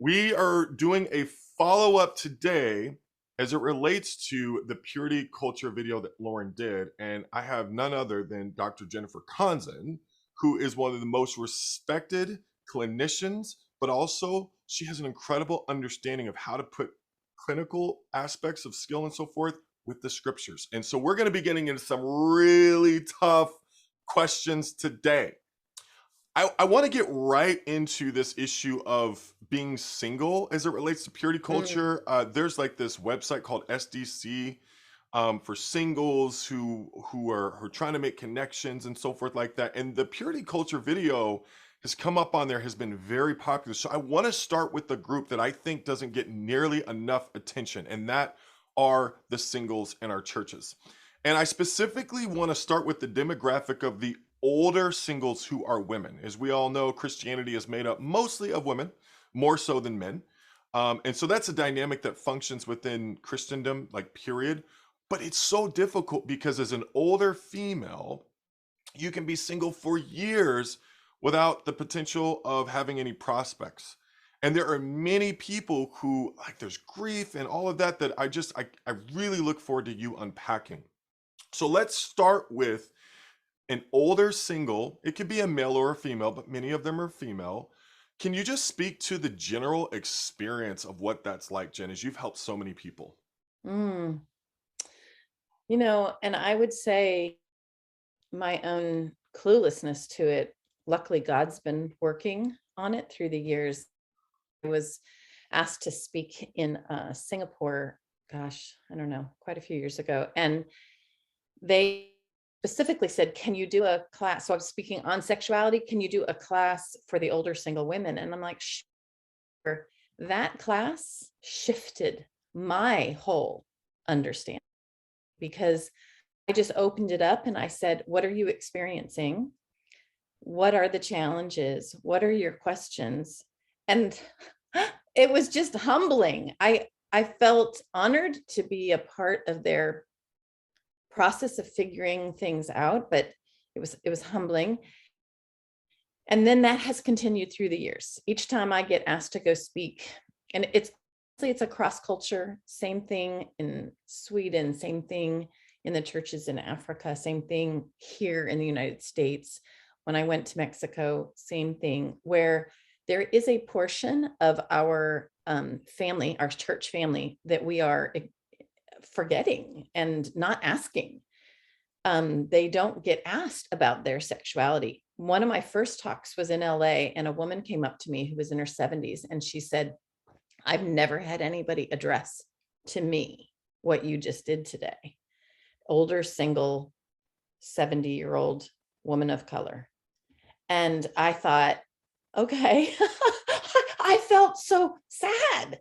We are doing a follow-up today as it relates to the purity culture video that Lauren did. And I have none other than Dr. Jennifer Konzen, who is one of the most respected clinicians, but also she has an incredible understanding of how to put clinical aspects of skill and so forth with the scriptures. And so we're going to be getting into some really tough questions today. I want to get right into this issue of being single as it relates to purity Mm, culture. There's like this website called SDC for singles who are trying to make connections and so forth like that. And the purity culture video has come up on there, has been very popular. So I want to start with the group that I think doesn't get nearly enough attention, and that are the singles in our churches. And I specifically want to start with the demographic of the older singles who are women. As we all know, Christianity is made up mostly of women, more so than men. And so that's a dynamic that functions within Christendom, like, period. But it's so difficult because as an older female, you can be single for years without the potential of having any prospects. And there are many people who, like, there's grief and all of that that I really look forward to you unpacking. So let's start with an older single. It could be a male or a female, but many of them are female. Can you just speak to the general experience of what that's like, Jen, as you've helped so many people? mm. And I would say my own cluelessness to it. Luckily, God's been working on it through the years. I was asked to speak in Singapore, gosh, I don't know, quite a few years ago. And they specifically said, can you do a class? So I was speaking on sexuality. Can you do a class for the older single women? And I'm like, sure. That class shifted my whole understanding because I just opened it up and I said, what are you experiencing? What are the challenges? What are your questions? And it was just humbling. I felt honored to be a part of their process of figuring things out, but it was humbling. And then that has continued through the years. Each time I get asked to go speak, and it's a cross culture, same thing in Sweden, same thing in the churches in Africa, same thing here in the United States. When I went to Mexico, same thing, where there is a portion of our family, our church family, that we are forgetting and not asking. They don't get asked about their sexuality. One of my first talks was in LA, and a woman came up to me who was in her 70s, and she said, I've never had anybody address to me what you just did today. Older, single, 70-year-old woman of color. And I thought, okay, I felt so sad.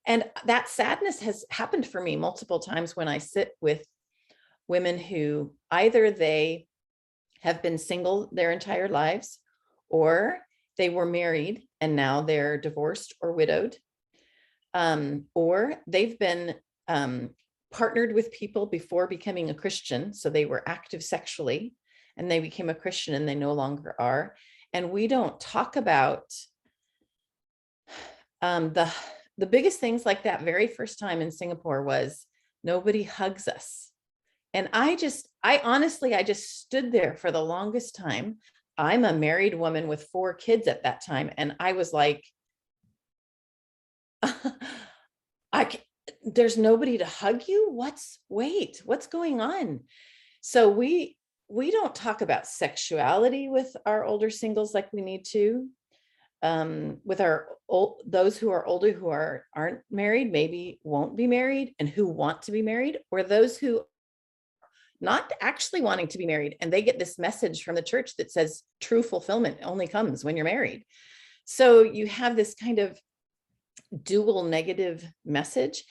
And that sadness has happened for me multiple times when I sit with women who either they have been single their entire lives, or they were married and now they're divorced or widowed, or they've been partnered with people before becoming a Christian. So they were active sexually and they became a Christian and they no longer are. And we don't talk about the biggest things. Like that very first time in Singapore was nobody hugs us. And I honestly, I just stood there for the longest time. I'm a married woman with 4 kids at that time. And I was like, I there's nobody to hug you. What's going on? So we don't talk about sexuality with our older singles like we need to. With those who are older, who aren't married, maybe won't be married, and who want to be married, or those who not actually wanting to be married, and they get this message from the church that says true fulfillment only comes when you're married. So you have this kind of dual negative message.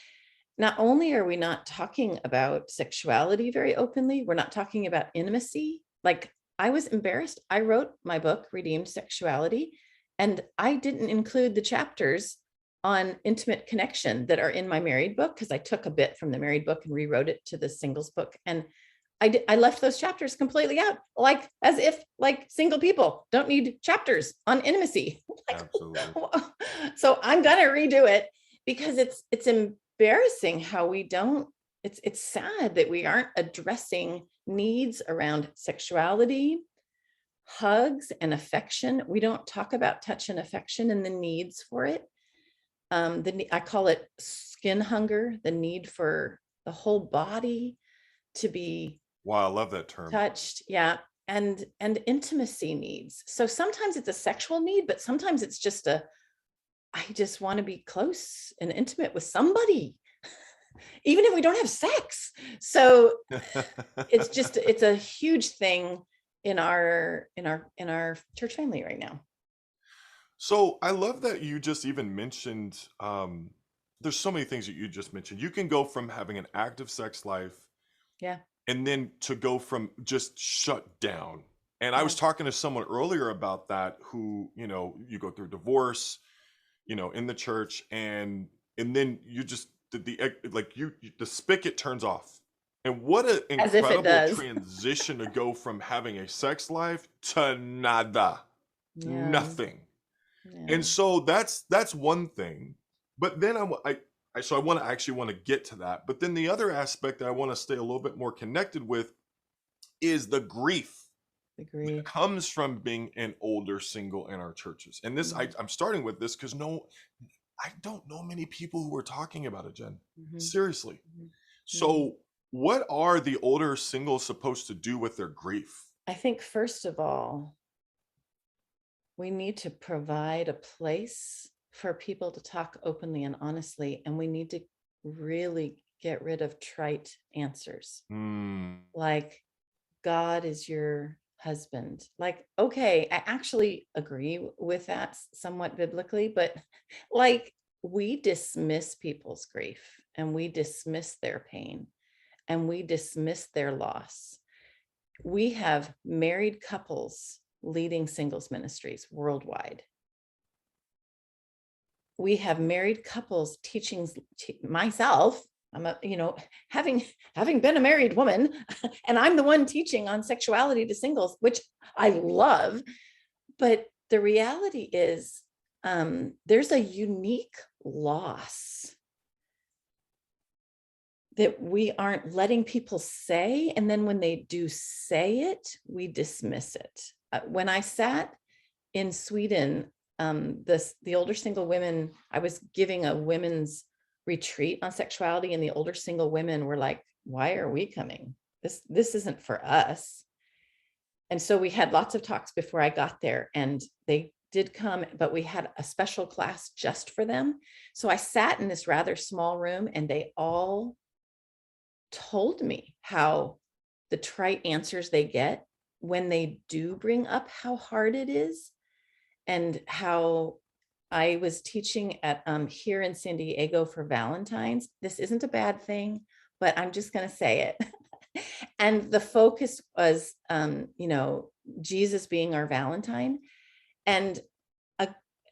Not only are we not talking about sexuality very openly, we're not talking about intimacy. Like, I was embarrassed. I wrote my book, Redeemed Sexuality, and I didn't include the chapters on intimate connection that are in my married book, because I took a bit from the married book and rewrote it to the singles book. And I left those chapters completely out, like as if like single people don't need chapters on intimacy. Like, Absolutely. so I'm gonna redo it because it's embarrassing how we don't. It's sad that we aren't addressing needs around sexuality, hugs, and affection. We don't talk about touch and affection and the needs for it. I call it skin hunger, the need for the whole body to be Wow, I love that term. touched, yeah, and intimacy needs. So sometimes it's a sexual need, but sometimes it's just I just want to be close and intimate with somebody, even if we don't have sex. So it's a huge thing in our church family right now. So I love that you just even mentioned, there's so many things that you just mentioned. You can go from having an active sex life Yeah, and then to go from just shut down. And I yeah, was talking to someone earlier about that who, you go through divorce, in the church, and then you just like the spigot turns off. And what an as if it incredible does. transition to go from having a sex life to nada, Yeah, nothing. yeah. And so that's one thing. But then so I want to actually want to get to that. But then the other aspect that I want to stay a little bit more connected with is the grief that Agree. comes from being an older single in our churches. And this Mhm, I'm starting with this because I don't know many people who are talking about it, Jen. mhm, Seriously. mhm, mhm. So what are the older singles supposed to do with their grief? I think first of all, we need to provide a place for people to talk openly and honestly, and we need to really get rid of trite answers Hmm. like God is your husband. Like, okay, I actually agree with that somewhat biblically, but like we dismiss people's grief and we dismiss their pain and we dismiss their loss. We have married couples leading singles ministries worldwide. We have married couples teaching myself. I'm a, having been a married woman, and I'm the one teaching on sexuality to singles, which I love. But the reality is, there's a unique loss that we aren't letting people say. And then when they do say it, we dismiss it. When I sat in Sweden, the older single women, I was giving a women's retreat on sexuality, and the older single women were like, why are we coming? This isn't for us. And so we had lots of talks before I got there, and they did come, but we had a special class just for them. So I sat in this rather small room, and they all told me how the trite answers they get when they do bring up how hard it is, and how I was teaching at here in San Diego for Valentine's. This isn't a bad thing, but I'm just going to say it. And the focus was, Jesus being our Valentine. And uh,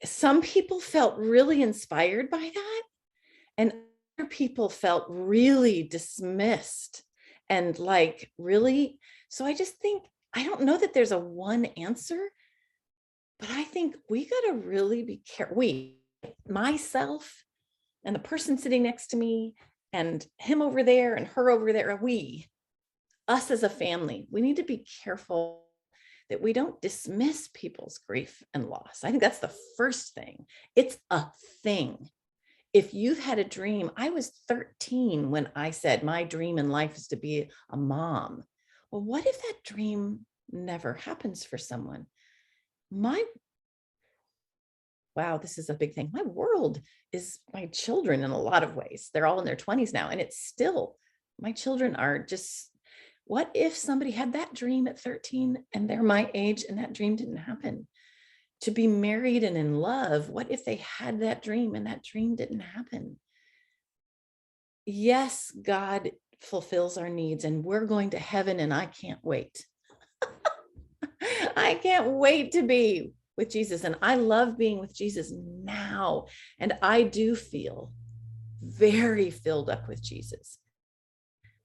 some people felt really inspired by that, and other people felt really dismissed and like really. So I just think, I don't know that there's a one answer, but I think we got to really be careful. Myself, and the person sitting next to me, and him over there, and her over there, us as a family, we need to be careful that we don't dismiss people's grief and loss. I think that's the first thing. It's a thing. If you've had a dream, I was 13 when I said my dream in life is to be a mom. Well, what if that dream never happens for someone? My Wow, this is a big thing. My world is my children in a lot of ways. They're all in their 20s now, and it's still, my children are just, what if somebody had that dream at 13 and they're my age and that dream didn't happen? To be married and in love, what if they had that dream and that dream didn't happen? Yes, God fulfills our needs, and we're going to heaven, and I can't wait. I can't wait to be with Jesus. And I love being with Jesus now. And I do feel very filled up with Jesus.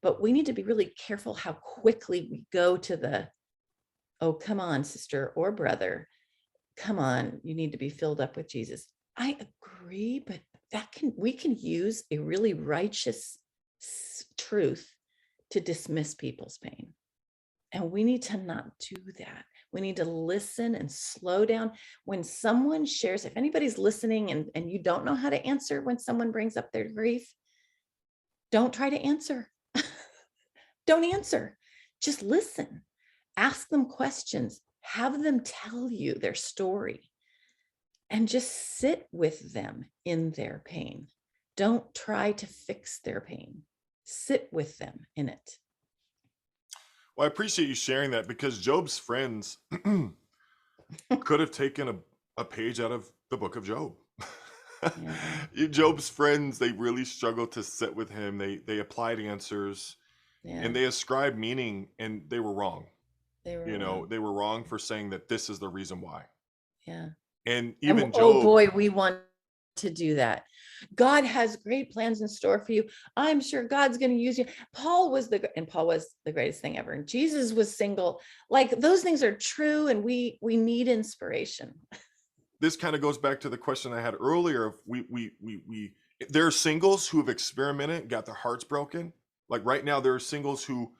but we need to be really careful how quickly we go to the, oh, come on, sister or brother, come on, you need to be filled up with Jesus. I agree, but we can use a really righteous truth to dismiss people's pain. And we need to not do that. We need to listen and slow down. When someone shares, if anybody's listening and you don't know how to answer when someone brings up their grief, don't try to answer. Don't answer. Just listen. Ask them questions. Have them tell you their story. And just sit with them in their pain. Don't try to fix their pain. Sit with them in it. Well, I appreciate you sharing that, because Job's friends could have taken a page out of the book of Job. Yeah. Job's friends, they really struggled to sit with him. They applied answers Yeah. and they ascribed meaning, and they were wrong. They were wrong. They were wrong for saying that this is the reason why. Yeah. And And even oh Job, boy, we want to do that. God has great plans in store for you. I'm sure God's going to use you. Paul was the greatest thing ever. And Jesus was single. Like, those things are true, and we need inspiration. this kind of goes back to the question I had earlier of there are singles who have experimented, got their hearts broken. Like right now, there are singles who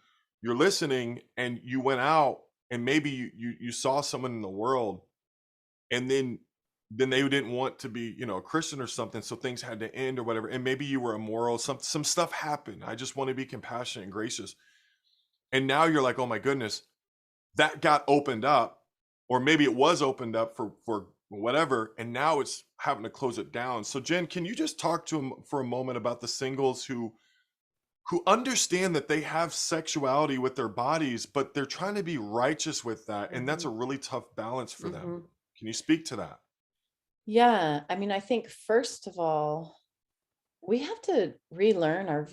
you're listening and you went out and maybe you saw someone in the world, and then they didn't want to be, a Christian or something, so things had to end or whatever, and maybe you were immoral, some stuff happened. I just want to be compassionate and gracious. And now you're like, oh my goodness, that got opened up, or maybe it was opened up for whatever, and now it's having to close it down. So Jen, can you just talk to him for a moment about the singles who understand that they have sexuality with their bodies, but they're trying to be righteous with that, and that's a really tough balance for them. Can you speak to that? Yeah. I mean, I think first of all, we have to relearn our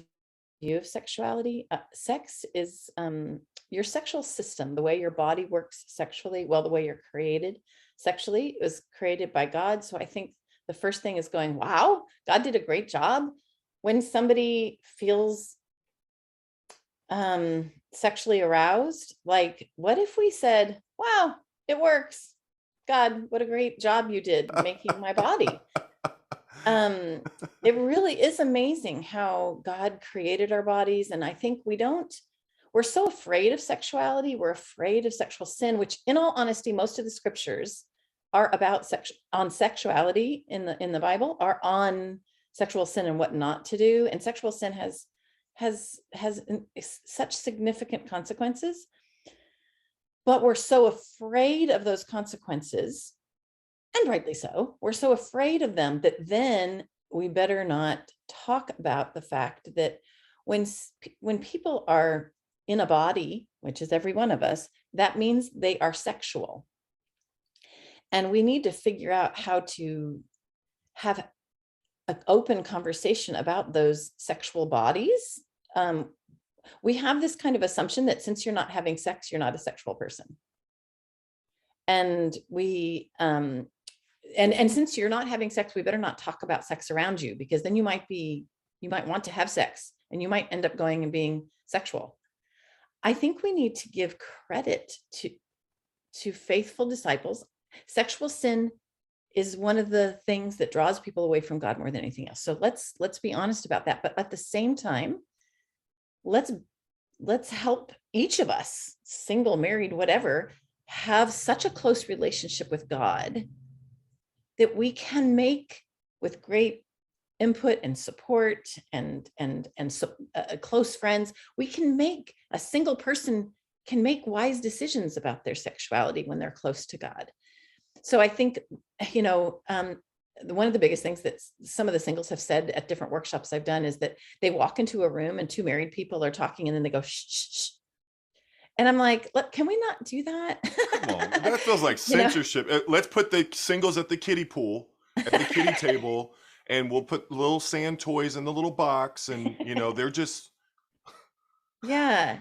view of sexuality. Sex is your sexual system, the way your body works sexually, well, the way you're created sexually was created by God. So I think the first thing is going, wow, God did a great job. When somebody feels sexually aroused, like, what if we said, wow, it works. God, what a great job you did making my body. It really is amazing how God created our bodies. And I think we're so afraid of sexuality. We're afraid of sexual sin, which in all honesty, most of the scriptures are about sexuality in the Bible are on sexual sin and what not to do. And sexual sin has such significant consequences, but we're so afraid of those consequences, and rightly so. We're so afraid of them that then we better not talk about the fact that when people are in a body, which is every one of us, that means they are sexual. And we need to figure out how to have an open conversation about those sexual bodies. We have this kind of assumption that since you're not having sex, you're not a sexual person. And and since you're not having sex, we better not talk about sex around you, because then you might want to have sex and you might end up going and being sexual. I think we need to give credit to faithful disciples. Sexual sin is one of the things that draws people away from God more than anything else. So let's be honest about that. But at the same time, let's help each of us, single, married, whatever, have such a close relationship with God that we can make, with great input and support and close friends, a single person can make wise decisions about their sexuality when they're close to God. So I think, one of the biggest things that some of the singles have said at different workshops I've done is that they walk into a room and two married people are talking and then they go, shh, shh, shh. And I'm like, look, can we not do that? Come on, that feels like censorship. Let's put the singles at the kiddie pool, at the kiddie table, and we'll put little sand toys in the little box, and they're just. Yeah,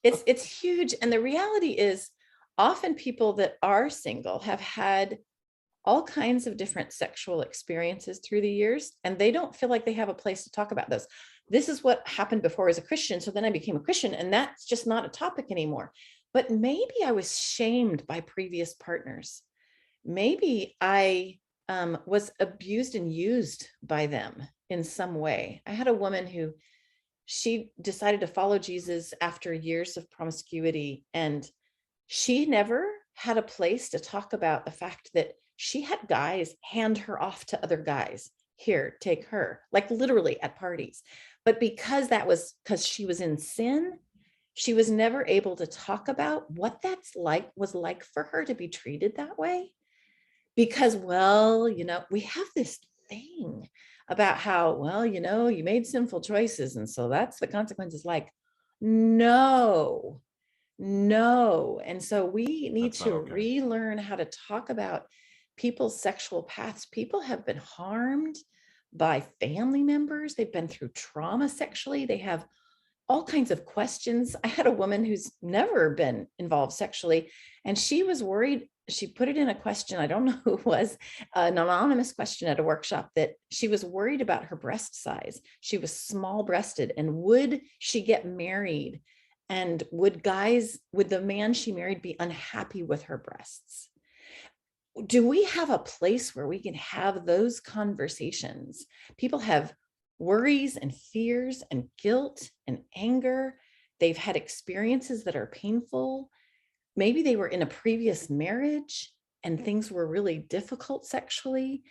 it's huge. And the reality is, often people that are single have had all kinds of different sexual experiences through the years, and they don't feel like they have a place to talk about those. This is what happened before as a Christian. So then I became a Christian, and that's just not a topic anymore. But maybe I was shamed by previous partners. Maybe I was abused and used by them in some way. I had a woman who she decided to follow Jesus after years of promiscuity, and she never had a place to talk about the fact that she had guys hand her off to other guys. Here, take her, like literally at parties. But because she was in sin, she was never able to talk about what was like for her to be treated that way. Because, well, we have this thing about how, well, you made sinful choices, and so that's the consequences. Like, no, no. And so we need That's not to okay. relearn how to talk about people's sexual paths. People have been harmed by family members. They've been through trauma sexually. They have all kinds of questions. I had a woman who's never been involved sexually, and she was worried. She put it in a question. I don't know who it was, an anonymous question at a workshop, that she was worried about her breast size. She was small breasted, and would she get married? And would the man she married be unhappy with her breasts? Do we have a place where we can have those conversations? People have worries and fears and guilt and anger. They've had experiences that are painful. Maybe they were in a previous marriage and things were really difficult sexually.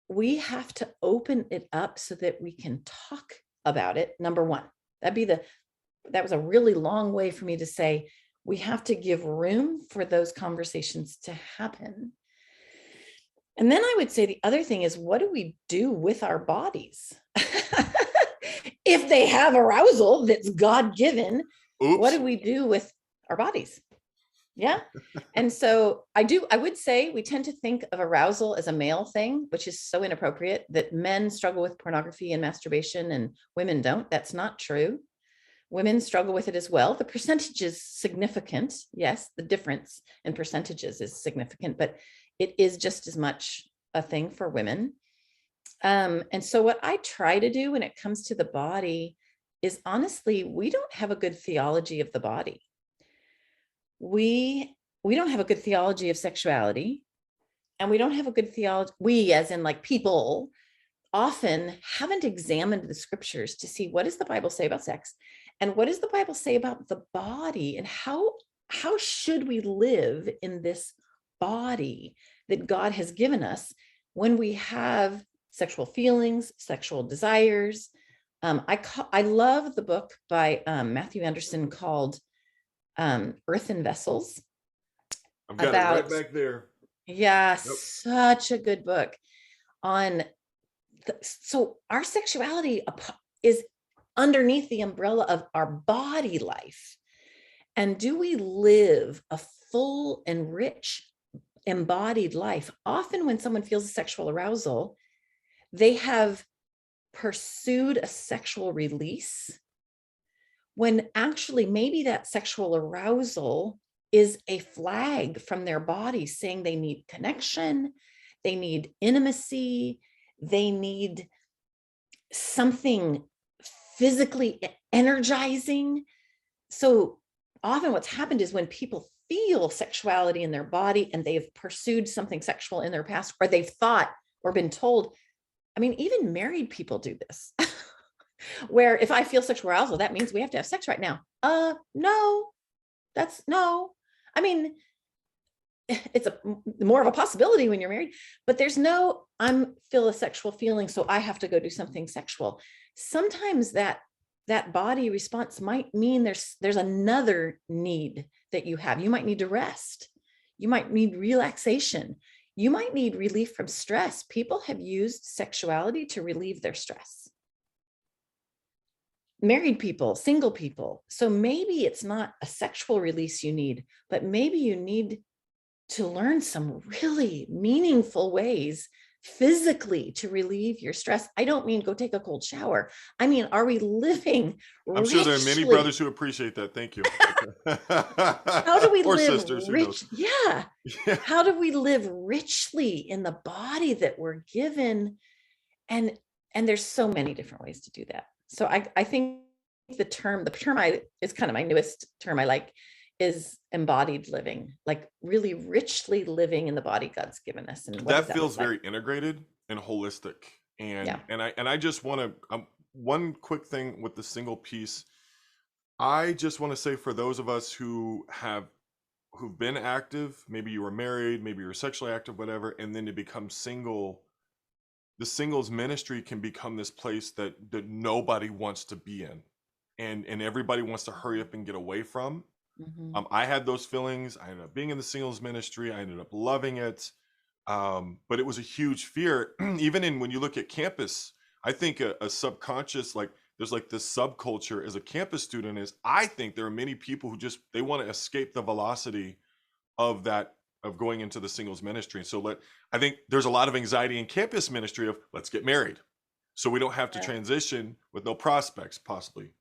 We have to open it up so that we can talk about it. Number one, that was a really long way for me to say, we have to give room for those conversations to happen. And then I would say the other thing is, what do we do with our bodies? If they have arousal that's God-given, what Oops. do we do with our bodies? Yeah. And so I would say we tend to think of arousal as a male thing, which is so inappropriate, that men struggle with pornography and masturbation and women don't. That's not true. Women struggle with it as well. The percentage is significant. Yes, the difference in percentages is significant, but it is just as much a thing for women. And so what I try to do when it comes to the body is, honestly, we don't have a good theology of the body. We don't have a good theology of sexuality, and we don't have a good theology. We, as in like people, often haven't examined the scriptures to see, what does the Bible say about sex, and what does the Bible say about the body, and how should we live in this body that God has given us when we have sexual feelings, sexual desires. I love the book by Matthew Anderson called Earthen Vessels. I've got it right back there. Yeah, Yep. such a good book on so our sexuality is underneath the umbrella of our body life. And do we live a full and rich embodied life? Often when someone feels a sexual arousal, they have pursued a sexual release, when actually maybe that sexual arousal is a flag from their body saying they need connection, they need intimacy, they need something physically energizing. So often what's happened is, when people feel sexuality in their body and they've pursued something sexual in their past, or they've thought or been told, I mean, even married people do this, where if I feel sexual arousal, that means we have to have sex right now. No, that's no. I mean, it's more of a possibility when you're married, but there's no, I'm feel a sexual feeling, so I have to go do something sexual. Sometimes that body response might mean there's another need that you have. You might need to rest. You might need relaxation. You might need relief from stress. People have used sexuality to relieve their stress. Married people, single people. So maybe it's not a sexual release you need, but maybe you need to learn some really meaningful ways physically to relieve your stress. I don't mean go take a cold shower. I mean, are we living I'm sure there are many richly? brothers who appreciate that. Thank you. How do we Or live sisters, who knows? rich? Yeah. Yeah. How do we live richly in the body that we're given? And there's so many different ways to do that. So I think the term I is kind of my newest term I like is embodied living, like really richly living in the body God's given us. And what does That that look feels like? very integrated and holistic. Yeah. And I just want to one quick thing with the single piece. I just want to say for those of us who've been active, maybe you were married, maybe you're sexually active, whatever, and then to become single, the singles ministry can become this place that nobody wants to be in, and everybody wants to hurry up and get away from. Mhm. I had those feelings. I ended up being in the singles ministry. I ended up loving it. But it was a huge fear. Even in when you look at campus, I think a subconscious, like there's like this subculture as a campus student is I think there are many people who just they want to escape the velocity of that of going into the singles ministry. So I think there's a lot of anxiety in campus ministry of let's get married. So we don't have to Yeah. transition with no prospects, possibly.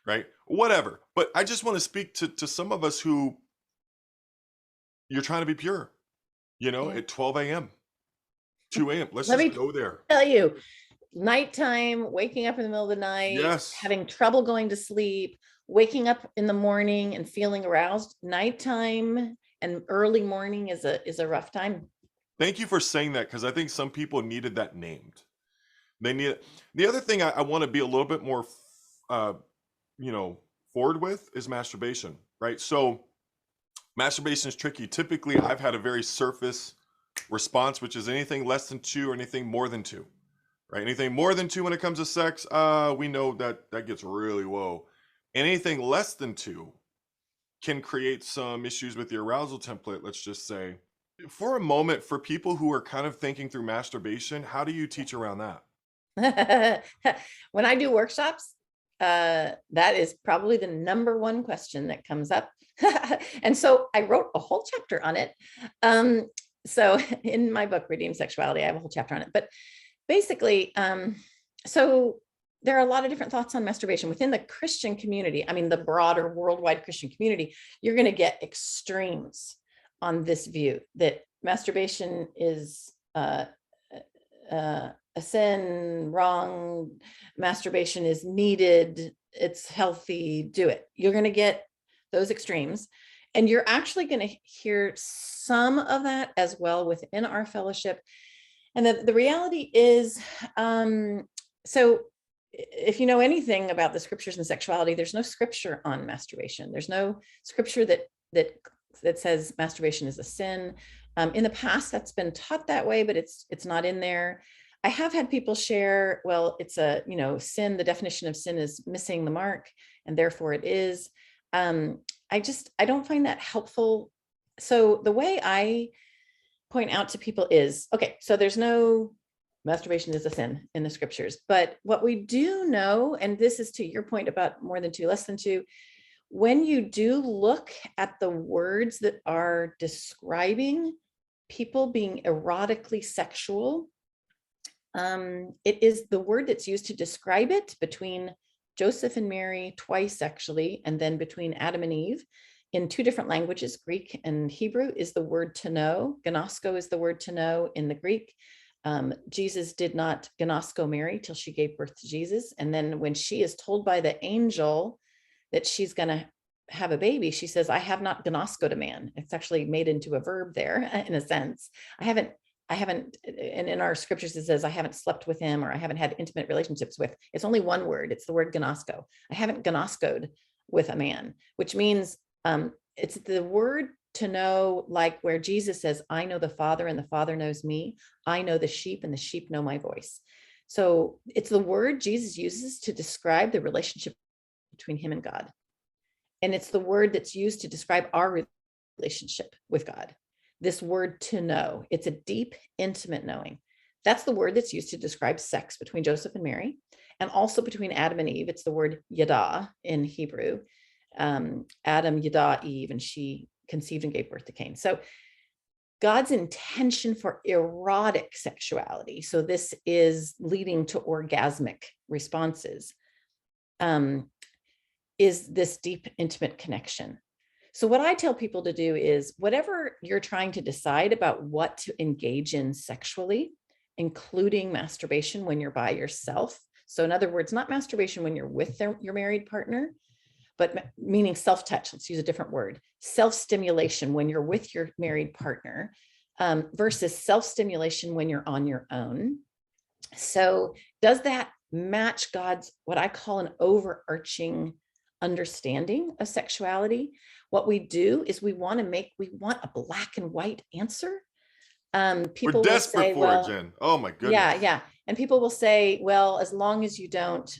Right? Whatever. But I just want to speak to some of us who you're trying to be pure, Yeah. at 12 a.m., 2 a.m. Let's Let just me go there. tell you, nighttime, waking up in the middle of the night, Yes. having trouble going to sleep, waking up in the morning and feeling aroused. Nighttime and early morning is a rough time. Thank you for saying that because I think some people needed that named. They need it. The other thing I want to be a little bit more, uh, you know, forward with is masturbation, right? So masturbation is tricky. Typically, I've had a very surface response, which is anything less than two or anything more than two, right? Anything more than two when it comes to sex, we know that that gets really whoa. Anything less than two can create some issues with your arousal template, let's just say. For a moment, for people who are kind of thinking through masturbation, how do you teach around that? When I do workshops, that is probably the number one question that comes up. And so I wrote a whole chapter on it. So in my book, Redeem Sexuality, I have a whole chapter on it. But basically, so there are a lot of different thoughts on masturbation within the Christian community. I mean, the broader worldwide Christian community, you're going to get extremes on this view that masturbation is a sin, wrong, masturbation is needed, it's healthy, do it. You're going to get those extremes. And you're actually going to hear some of that as well within our fellowship. And the reality is, so if you know anything about the scriptures and sexuality, there's no scripture on masturbation. There's no scripture that says masturbation is a sin. In the past, that's been taught that way, but it's not in there. I have had people share, well, it's a sin. The definition of sin is missing the mark, and therefore it is. I don't find that helpful. So the way I point out to people is, okay, so there's no masturbation is a sin in the scriptures, but what we do know, and this is to your point about more than two, less than two, when you do look at the words that are describing people being erotically sexual, it is the word that's used to describe it between Joseph and Mary twice, actually, and then between Adam and Eve in two different languages, Greek and Hebrew, is the word to know. Gnosko is the word to know in the Greek. Jesus did not gnosko Mary till she gave birth to Jesus. And then when she is told by the angel that she's going to have a baby, she says, I have not gnoskoed a man. It's actually made into a verb there in a sense. I haven't, and in our scriptures, it says, I haven't slept with him, or I haven't had intimate relationships with. It's only one word. It's the word gnosko. I haven't gnoskoed with a man, which means it's the word to know, like where Jesus says, I know the Father and the Father knows me. I know the sheep and the sheep know my voice. So it's the word Jesus uses to describe the relationship between him and God. And it's the word that's used to describe our relationship with God. This word to know, it's a deep, intimate knowing. That's the word that's used to describe sex between Joseph and Mary, and also between Adam and Eve. It's the word yada in Hebrew. Adam yada Eve, and she conceived and gave birth to Cain. So God's intention for erotic sexuality, so this is leading to orgasmic responses, is this deep, intimate connection. So what I tell people to do is whatever you're trying to decide about what to engage in sexually, including masturbation when you're by yourself. So in other words, not masturbation when you're with your married partner, but meaning self-touch. Let's use a different word. Self-stimulation when you're with your married partner versus self-stimulation when you're on your own. So does that match God's, what I call an overarching understanding of sexuality? What we do is we want a black and white answer. We're People will desperate say, for it, well, Jen. Oh my yeah, goodness. yeah. And people will say, well, as long as you don't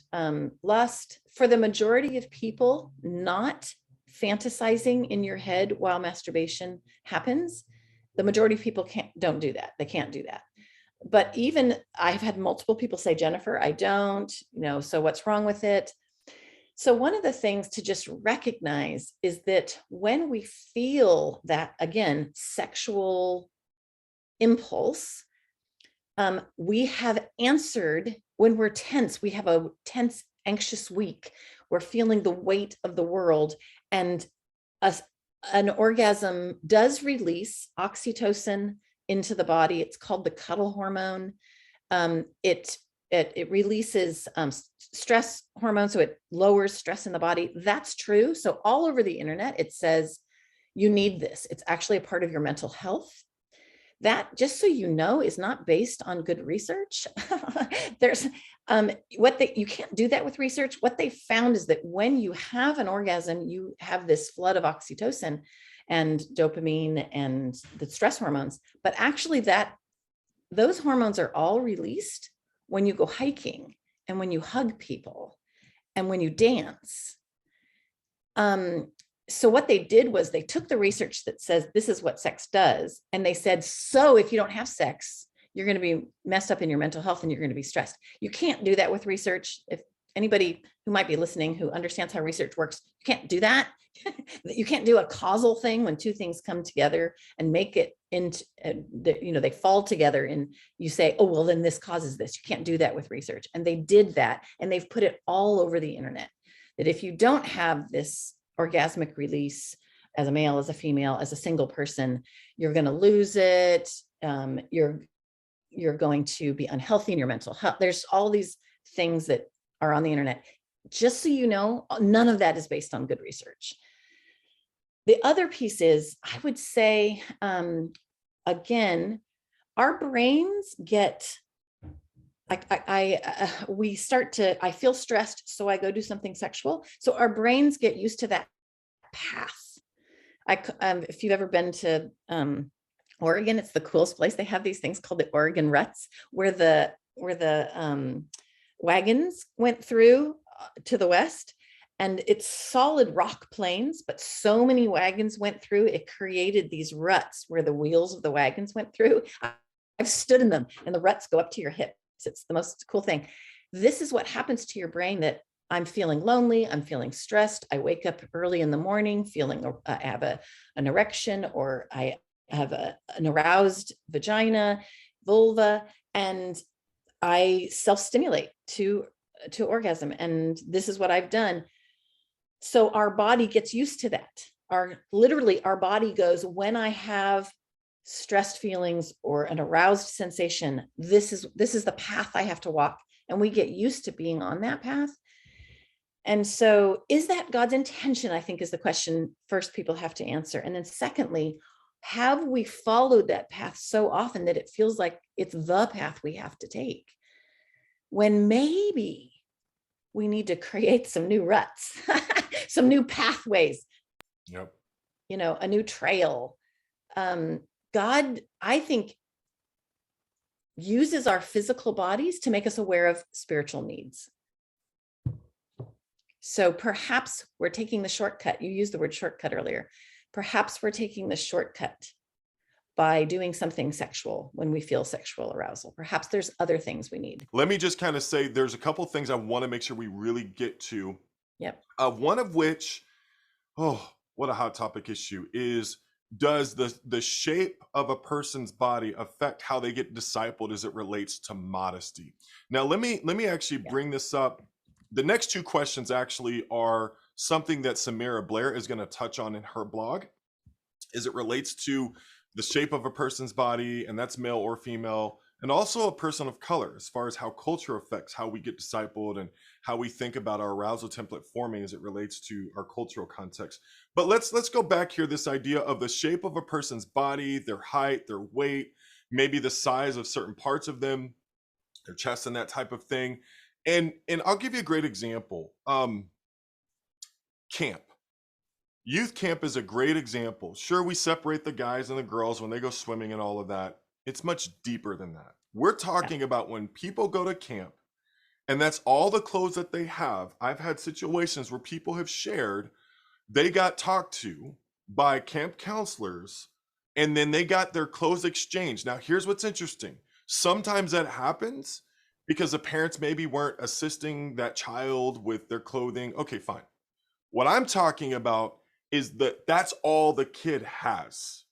lust, for the majority of people, not fantasizing in your head while masturbation happens, the majority of people don't do that. They can't do that. But even I've had multiple people say, Jennifer, I don't, so what's wrong with it? So one of the things to just recognize is that when we feel that, again, sexual impulse, we have answered when we're tense. We have a tense, anxious week. We're feeling the weight of the world. And an orgasm does release oxytocin into the body. It's called the cuddle hormone. It releases stress hormone, so it lowers stress in the body. That's true. So all over the internet, it says you need this. It's actually a part of your mental health. That, just so you know, is not based on good research. There's you can't do that with research. What they found is that when you have an orgasm, you have this flood of oxytocin and dopamine and the stress hormones, but actually those hormones are all released when you go hiking and when you hug people and when you dance. So what they did was they took the research that says this is what sex does, and they said, so if you don't have sex, you're going to be messed up in your mental health and you're going to be stressed. You can't do that with research. If anybody who might be listening who understands how research works, you can't do that. You can't do a causal thing when two things come together and make it into, they fall together and you say, oh, well, then this causes this. You can't do that with research. And they did that, and they've put it all over the internet, that if you don't have this orgasmic release as a male, as a female, as a single person, you're going to lose it. You're going to be unhealthy in your mental health. There's all these things that are on the internet. Just so you know, none of that is based on good research. The other piece is, I would say, again, our brains get, I feel stressed, so I go do something sexual. So our brains get used to that path. If you've ever been to Oregon, it's the coolest place. They have these things called the Oregon ruts, where the wagons went through to the west, and it's solid rock plains, but so many wagons went through, it created these ruts where the wheels of the wagons went through. I've stood in them, and the ruts go up to your hips. It's the most cool thing. This is what happens to your brain, that I'm feeling lonely, I'm feeling stressed, I wake up early in the morning feeling I have an erection, or I have an aroused vagina, vulva, and I self-stimulate to orgasm. And this is what I've done. So our body gets used to that. Literally our body goes, when I have stressed feelings or an aroused sensation, this is the path I have to walk. And we get used to being on that path. And so is that God's intention, I think, is the question first people have to answer. And then secondly, have we followed that path so often that it feels like it's the path we have to take, when maybe we need to create some new ruts, some new pathways, Yep. A new trail. God, I think, uses our physical bodies to make us aware of spiritual needs. So perhaps we're taking the shortcut. You used the word shortcut earlier. Perhaps we're taking the shortcut by doing something sexual when we feel sexual arousal. Perhaps there's other things we need. Let me just kind of say there's a couple things I want to make sure we really get to. Yep. One of which, oh, what a hot topic issue, is does the shape of a person's body affect how they get discipled as it relates to modesty? Now, let me actually Yeah. bring this up. The next two questions actually are something that Samira Blair is going to touch on in her blog, as it relates to the shape of a person's body, and that's male or female, and also a person of color, as far as how culture affects how we get discipled and how we think about our arousal template forming as it relates to our cultural context. But let's go back here. This idea of the shape of a person's body, their height, their weight, maybe the size of certain parts of them, their chest, and that type of thing. And I'll give you a great example. Camp. Youth camp is a great example. Sure, we separate the guys and the girls when they go swimming and all of that. It's much deeper than that. We're Yeah. talking about when people go to camp and that's all the clothes that they have. I've had situations where people have shared they got talked to by camp counselors and then they got their clothes exchanged. Now, here's what's interesting. Sometimes that happens because the parents maybe weren't assisting that child with their clothing. Okay, fine. What I'm talking about is that that's all the kid has,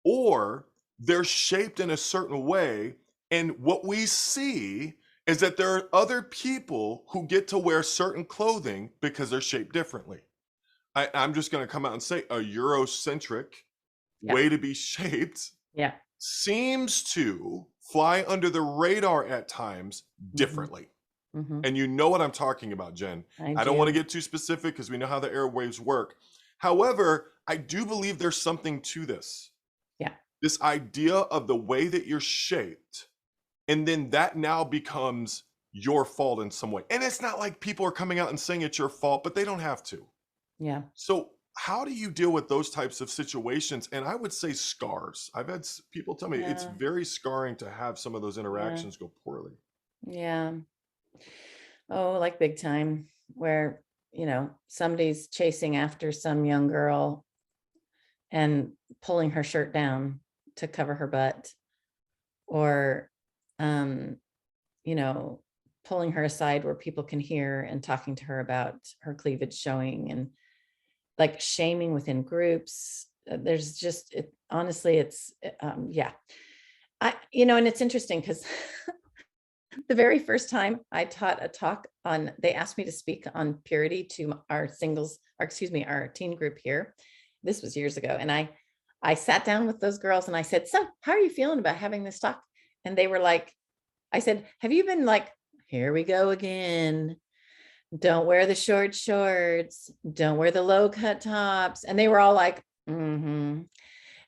or they're shaped in a certain way. And what we see is that there are other people who get to wear certain clothing because they're shaped differently. I'm just going to come out and say a Eurocentric Yeah. way to be shaped Yeah. seems to fly under the radar at times Hmm. differently. Hmm. And you know what I'm talking about, Jen. I I don't want to do. get too specific because we know how the airwaves work. However, I do believe there's something to this. Yeah. This idea of the way that you're shaped, and then that now becomes your fault in some way. And it's not like people are coming out and saying it's your fault, but they don't have to. Yeah. So, how do you deal with those types of situations? And I would say scars. I've had people tell me it's Yeah. very scarring to have some of those Yeah. interactions go poorly. Yeah. Oh, like big time, where, somebody's chasing after some young girl and pulling her shirt down to cover her butt, or, um, you know, pulling her aside where people can hear and talking to her about her cleavage showing, and like shaming within groups. There's just, honestly, yeah. And it's interesting because the very first time I taught a talk on, they asked me to speak on purity to our singles, or excuse me, our teen group here. This was years ago. And I sat down with those girls and I said, so how are you feeling about having this talk? And they were like, I said, have you been like, here we go again. Don't wear the short shorts. Don't wear the low cut tops. And they were all like, mm-hmm.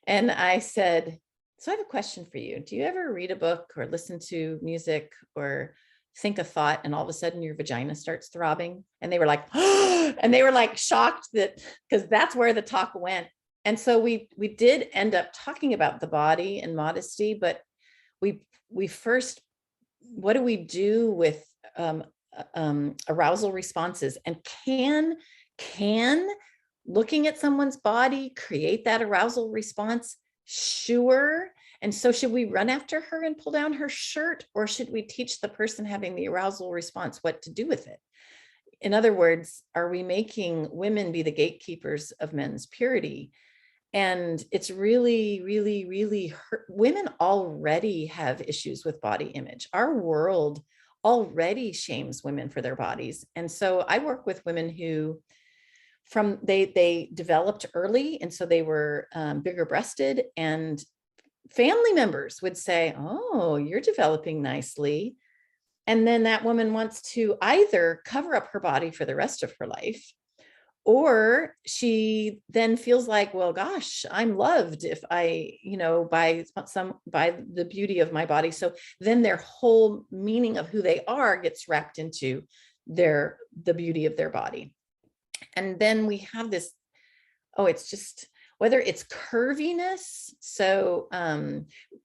And I said, so I have a question for you. Do you ever read a book or listen to music or think a thought and all of a sudden your vagina starts throbbing? And they were like, and they were like shocked that, because that's where the talk went. And so we did end up talking about the body and modesty, but we first, what do we do with arousal responses, and can looking at someone's body create that arousal response? Sure. And so should we run after her and pull down her shirt, or should we teach the person having the arousal response what to do with it? In other words, are we making women be the gatekeepers of men's purity? And it's really, really, really hurt. Women already have issues with body image. Our world already shames women for their bodies. And so I work with women who they developed early, and so they were bigger breasted, and family members would say, oh, you're developing nicely. And then that woman wants to either cover up her body for the rest of her life, or she then feels like, well, gosh, I'm loved if I, by the beauty of my body. So then their whole meaning of who they are gets wrapped into the beauty of their body. And then we have this, it's just, whether it's curviness. So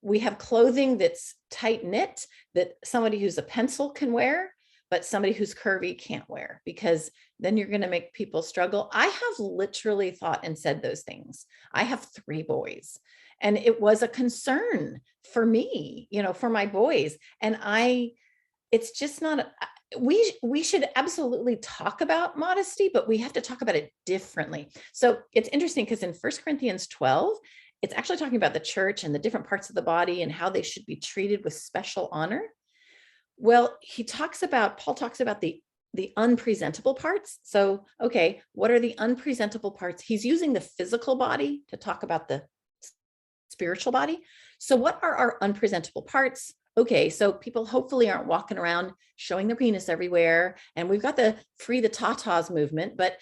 we have clothing that's tight knit that somebody who's a pencil can wear, but somebody who's curvy can't wear, because then you're going to make people struggle. I have literally thought and said those things. I have 3 boys, and it was a concern for me, for my boys. And it's just not, we should absolutely talk about modesty, but we have to talk about it differently. So it's interesting because in 1 Corinthians 12, it's actually talking about the church and the different parts of the body and how they should be treated with special honor. Well, Paul talks about the unpresentable parts. So, okay, what are the unpresentable parts? He's using the physical body to talk about the spiritual body. So what are our unpresentable parts? Okay, so people hopefully aren't walking around showing their penis everywhere. And we've got the free the tatas movement, but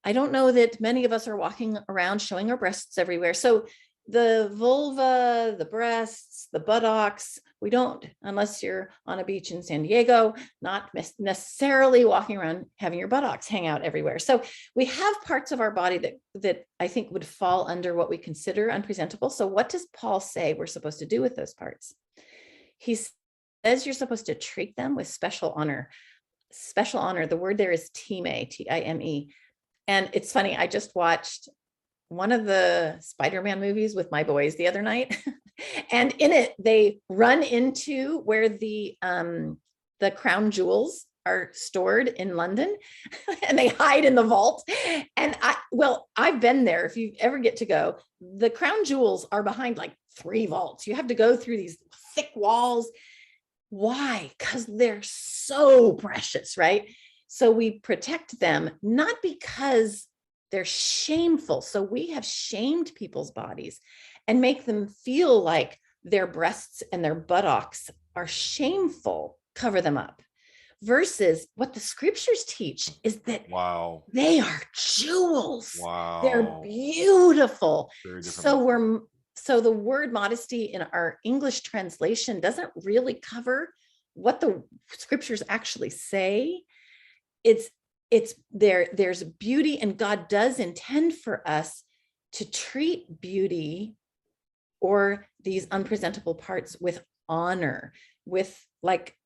I don't know that many of us are walking around showing our breasts everywhere. So the vulva, the breasts, the buttocks, we don't, unless you're on a beach in San Diego, not necessarily walking around having your buttocks hang out everywhere. So we have parts of our body that I think would fall under what we consider unpresentable. So what does Paul say we're supposed to do with those parts? He says you're supposed to treat them with special honor. Special honor, the word there is time, Time. And it's funny, I just watched one of the Spider-Man movies with my boys the other night. And in it, they run into where the crown jewels are stored in London and they hide in the vault. And I've been there. If you ever get to go, the crown jewels are behind like 3 vaults. You have to go through these thick walls. Why? Because they're so precious, right? So we protect them, not because they're shameful. So we have shamed people's bodies and make them feel like their breasts and their buttocks are shameful, cover them up. Versus what the scriptures teach is that Wow. they are jewels. Wow. They're beautiful. Very different. So the word modesty in our English translation doesn't really cover what the scriptures actually say. There's beauty, and God does intend for us to treat beauty or these unpresentable parts with honor, with like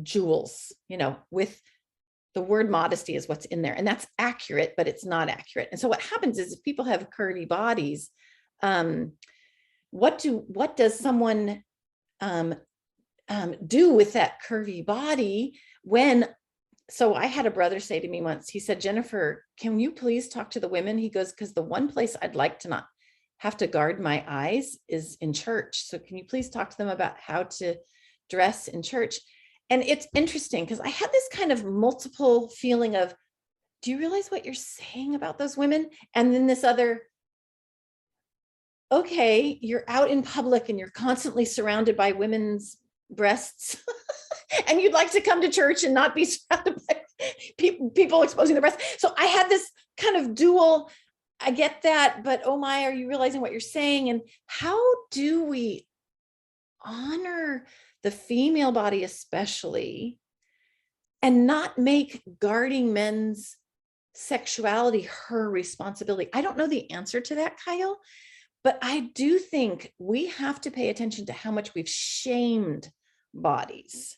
jewels, with the word modesty is what's in there. And that's accurate, but it's not accurate. And so what happens is if people have curvy bodies, what does someone do with that curvy body so I had a brother say to me once, he said, Jennifer, can you please talk to the women? He goes, because the one place I'd like to not have to guard my eyes is in church. So can you please talk to them about how to dress in church? And it's interesting because I had this kind of multiple feeling of, do you realize what you're saying about those women? And then this other, okay, you're out in public and you're constantly surrounded by women's breasts and you'd like to come to church and not be surrounded by people exposing their breasts. So I had this kind of dual, I get that, but oh my, are you realizing what you're saying? And how do we honor the female body especially and not make guarding men's sexuality her responsibility? I don't know the answer to that, Kyle, but I do think we have to pay attention to how much we've shamed bodies,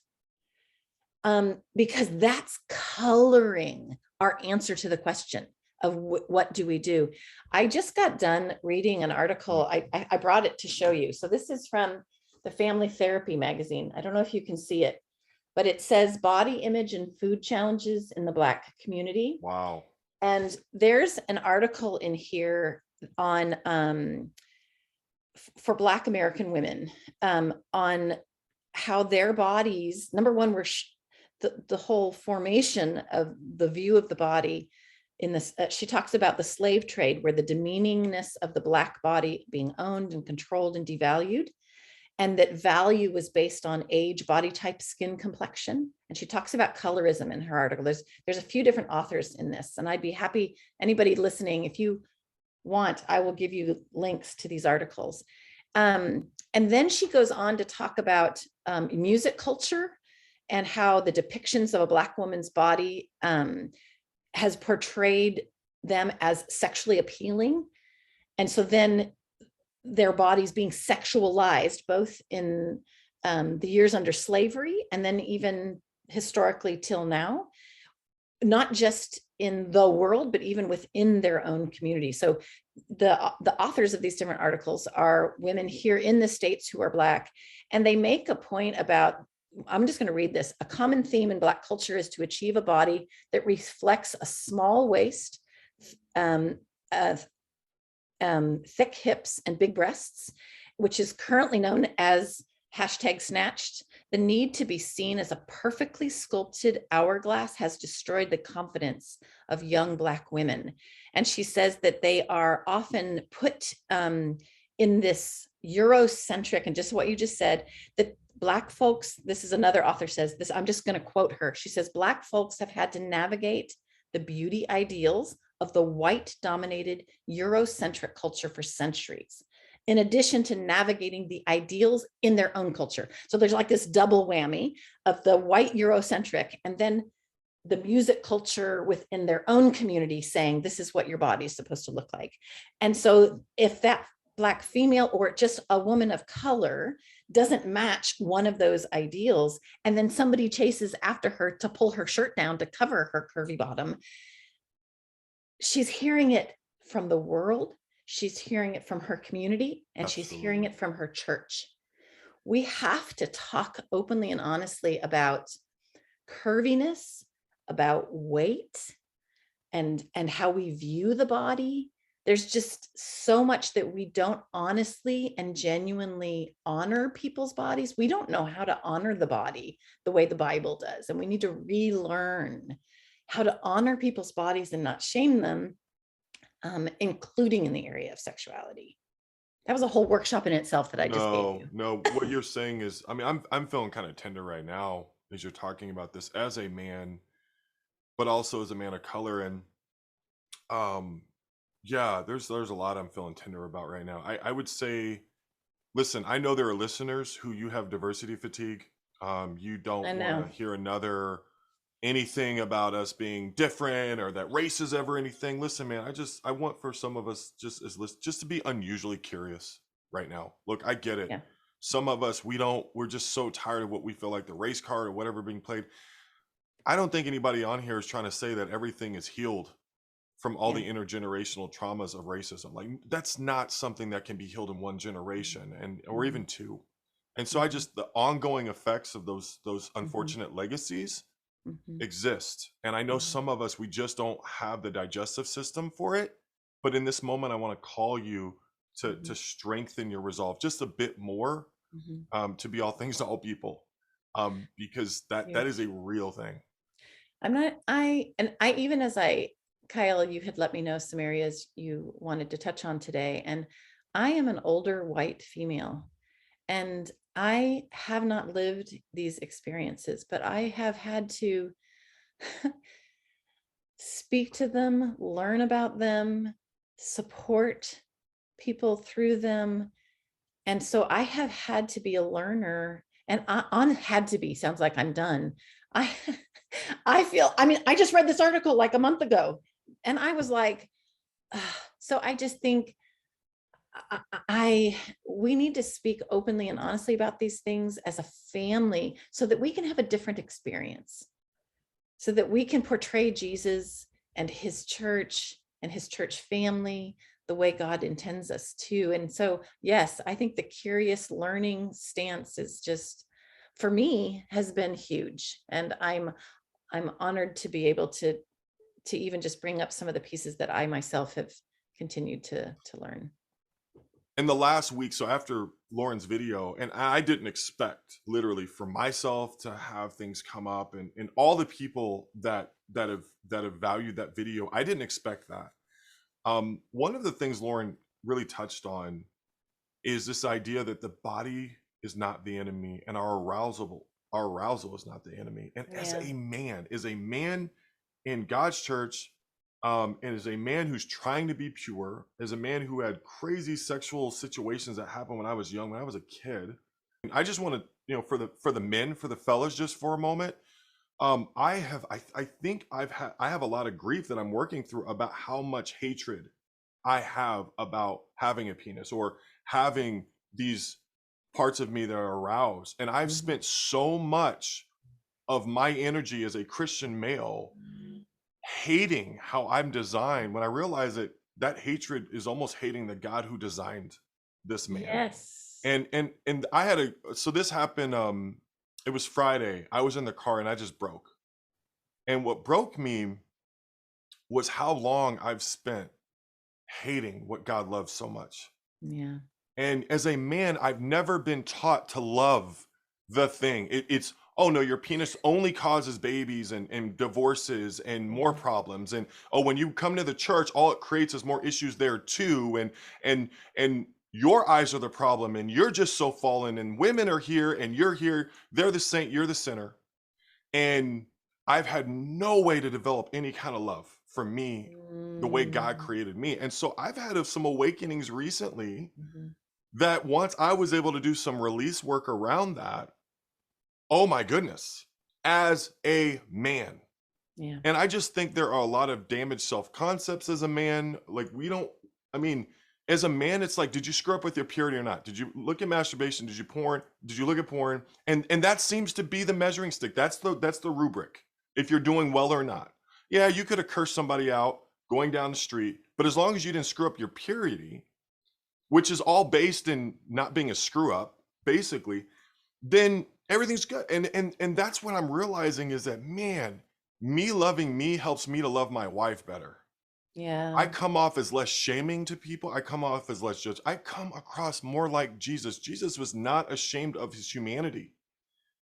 because that's coloring our answer to the question of what do we do. I just got done reading an article. I brought it to show you. So this is from the Family Therapy magazine. I don't know if you can see it, but it says body image and food challenges in the Black community. Wow. And there's an article in here on for Black American women on how their bodies, number one, were the whole formation of the view of the body in this. She talks about the slave trade, where the demeaningness of the Black body being owned and controlled and devalued, and that value was based on age, body type, skin complexion. And she talks about colorism in her article. There's a few different authors in this, and I'd be happy, anybody listening, if you want, I will give you links to these articles. And then she goes on to talk about music culture and how the depictions of a Black woman's body has portrayed them as sexually appealing. And so then their bodies being sexualized, both in the years under slavery and then even historically till now, not just in the world, but even within their own community. So the authors of these different articles are women here in the States who are Black, and they make a point about I'm just going to read this. A common theme in Black culture is to achieve a body that reflects a small waist, um, uh, thick hips, and big breasts, which is currently known as #snatched. The need to be seen as a perfectly sculpted hourglass has destroyed the confidence of young Black women. And she says that they are often put in this Eurocentric, and just what you just said, that Black folks, this is another author says this, I'm just going to quote her. She says, Black folks have had to navigate the beauty ideals of the white dominated Eurocentric culture for centuries, in addition to navigating the ideals in their own culture. So there's like this double whammy of the white Eurocentric and then the music culture within their own community saying, this is what your body is supposed to look like. And so if that Black female or just a woman of color doesn't match one of those ideals, and then somebody chases after her to pull her shirt down to cover her curvy bottom, she's hearing it from the world, she's hearing it from her community, and she's hearing Absolutely. it from her church. We have to talk openly and honestly about curviness, about weight, and how we view the body. There's just so much that we don't honestly and genuinely honor people's bodies. We don't know how to honor the body the way the Bible does, and we need to relearn how to honor people's bodies and not shame them, including in the area of sexuality. That was a whole workshop in itself that I just gave No, you. no, what you're saying is, I mean, I'm feeling kind of tender right now as you're talking about this as a man, but also as a man of color. And um yeah, there's a lot I'm feeling tender about right now. I would say, listen, I know there are listeners who you have diversity fatigue. You I don't want to know. hear another anything about us being different or that race is ever anything. Listen, man, I want for some of us just to be unusually curious right now. Look, I get it. Yeah. Some of us we're just so tired of what we feel like the race card or whatever being played. I don't think anybody on here is trying to say that everything is healed from all Yeah. the intergenerational traumas of racism. Like that's not something that can be healed in one generation and or Mhm. even two. And so I Mhm. just the ongoing effects of those Mhm. unfortunate legacies Mhm. exist. And I know Mhm. some of us we just don't have the digestive system for it. But in this moment, I want to call you to Mhm. strengthen your resolve just a bit more, Mhm. to be all things to all people, because that is a Huge. real thing. I'm not, and I, even as Kyle, you had let me know some areas you wanted to touch on today. And I am an older white female, and I have not lived these experiences, but I have had to speak to them, learn about them, support people through them. And so I have had to be a learner, and on had to be sounds like I'm done. I I feel, I mean, I just read this article like a month ago, and I was like, "Ugh." So I just think we need to speak openly and honestly about these things as a family so that we can have a different experience, so that we can portray Jesus and his church family the way God intends us to. And so, yes, I think the curious learning stance is just, for me, has been huge. And I'm honored to be able to even just bring up some of the pieces that I myself have continued to learn. In the last week, so after Lauren's video, and I didn't expect literally for myself to have things come up and all the people that have valued that video, I didn't expect that. One of the things Lauren really touched on is this idea that the body is not the enemy and our arousal is not the enemy. And Yeah. as a man in God's church, and as a man who's trying to be pure, as a man who had crazy sexual situations that happened when I was young, when I was a kid, I just want to, for the men, for the fellas, just for a moment, I think I have a lot of grief that I'm working through about how much hatred I have about having a penis or having these parts of me that are aroused. And I've Mhm. spent so much of my energy as a Christian male hating how I'm designed when I realize that that hatred is almost hating the God who designed this man. Yes. And I had a so this happened It was Friday. I was in the car and I just broke. And what broke me was how long I've spent hating what God loves so much. Yeah. And as a man, I've never been taught to love the thing. It's, oh no, your penis only causes babies and divorces and more Yeah. problems. And oh, when you come to the church, all it creates is more issues there too. And your eyes are the problem, and you're just so fallen. And women are here, and you're here. They're the saint, you're the sinner. And I've had no way to develop any kind of love for me the way God Mm. created me. And so I've had some awakenings recently Mhm. that once I was able to do some release work around that, oh my goodness, as a man. Yeah. And I just think there are a lot of damaged self concepts as a man. Like, we don't, I mean, as a man, it's like, did you screw up with your purity or not? Did you look at masturbation? Did you porn? Did you look at porn? And that seems to be the measuring stick. That's the rubric. If you're doing well or not. Yeah, you could have cursed somebody out going down the street, but as long as you didn't screw up your purity, which is all based in not being a screw up, basically, then everything's good. And that's what I'm realizing is that, man, me loving me helps me to love my wife better. I Yeah. come off as less shaming to people. I come off as less judge. I come across more like Jesus. Jesus was not ashamed of his humanity,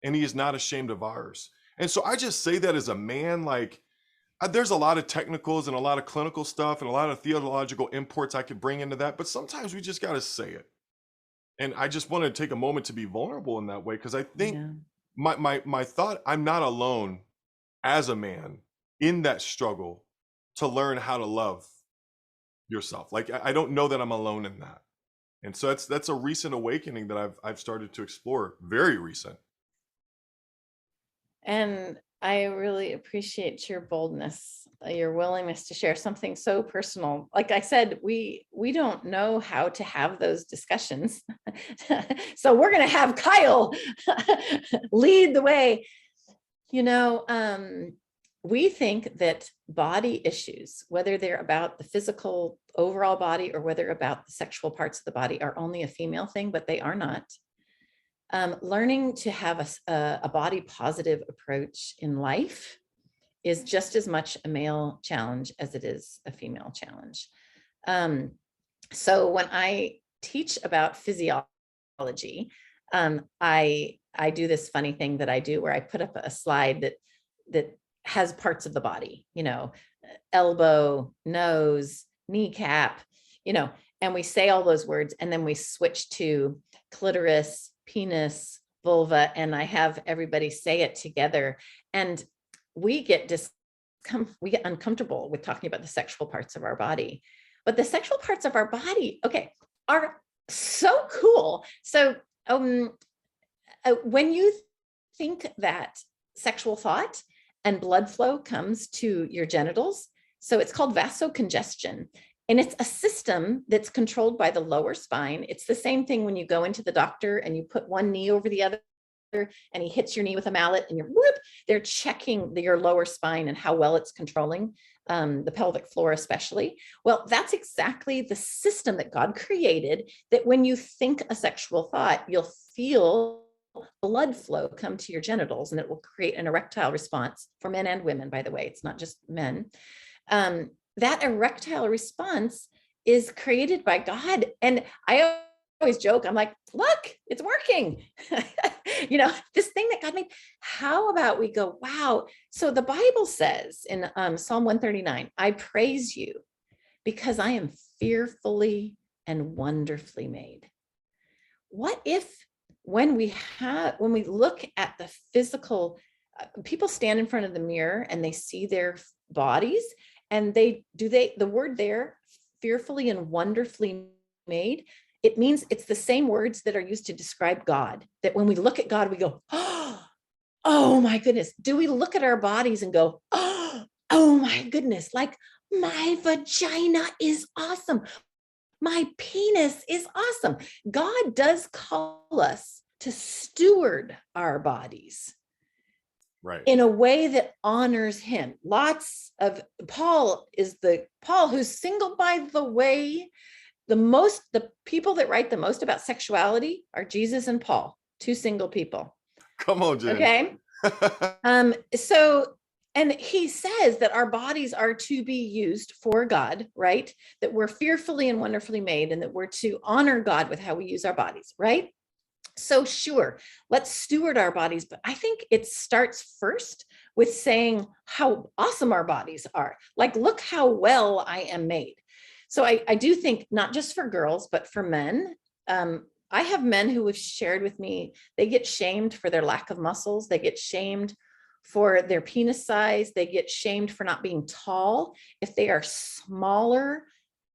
and he is not ashamed of ours. And so I just say that as a man, like, there's a lot of technicals and a lot of clinical stuff and a lot of theological imports I could bring into that, but sometimes we just got to say it. And I just want to take a moment to be vulnerable in that way, because I think Yeah. my thought, I'm not alone as a man in that struggle to learn how to love yourself. Like, I don't know that I'm alone in that. And so that's a recent awakening that I've started to explore, very recent. And I really appreciate your boldness, your willingness to share something so personal. Like I said, we don't know how to have those discussions. So we're going to have Kyle lead the way. You know, we think that body issues, whether they're about the physical overall body or whether about the sexual parts of the body, are only a female thing, but they are not. Learning to have a body positive approach in life is just as much a male challenge as it is a female challenge. So when I teach about physiology, I do this funny thing that I do where I put up a slide that has parts of the body, you know, elbow, nose, kneecap, you know, and we say all those words, and then we switch to clitoris, penis, vulva, and I have everybody say it together. And we get uncomfortable with talking about the sexual parts of our body. But the sexual parts of our body, okay, are so cool. So when you think that sexual thought and blood flow comes to your genitals, so it's called vasocongestion. And it's a system that's controlled by the lower spine. It's the same thing when you go into the doctor and you put one knee over the other and he hits your knee with a mallet and you're whoop, they're checking your lower spine and how well it's controlling the pelvic floor, especially. Well, that's exactly the system that God created, that when you think a sexual thought, you'll feel blood flow come to your genitals, and it will create an erectile response for men and women, by the way. It's not just men. That erectile response is created by God. And I always joke, I'm like, look, it's working. You know, this thing that God made. How about we go, wow. So the Bible says in Psalm 139, I praise you because I am fearfully and wonderfully made. What if when we look at the physical, people stand in front of the mirror and they see their bodies, and the word there, fearfully and wonderfully made, it means it's the same words that are used to describe God, that when we look at God, we go, oh my goodness. Do we look at our bodies and go, oh my goodness, like my vagina is awesome. My penis is awesome. God does call us to steward our bodies Right. in a way that honors him. Paul who's single, by the way. The people that write the most about sexuality are Jesus and Paul, two single people. Come on, Jen. Okay. So, and he says that our bodies are to be used for God, right? That we're fearfully and wonderfully made, and that we're to honor God with how we use our bodies, right? So, sure, let's steward our bodies. But I think it starts first with saying how awesome our bodies are. Like, look how well I am made. So, I do think not just for girls, but for men. I have men who have shared with me, they get shamed for their lack of muscles. They get shamed for their penis size. They get shamed for not being tall. If they are smaller,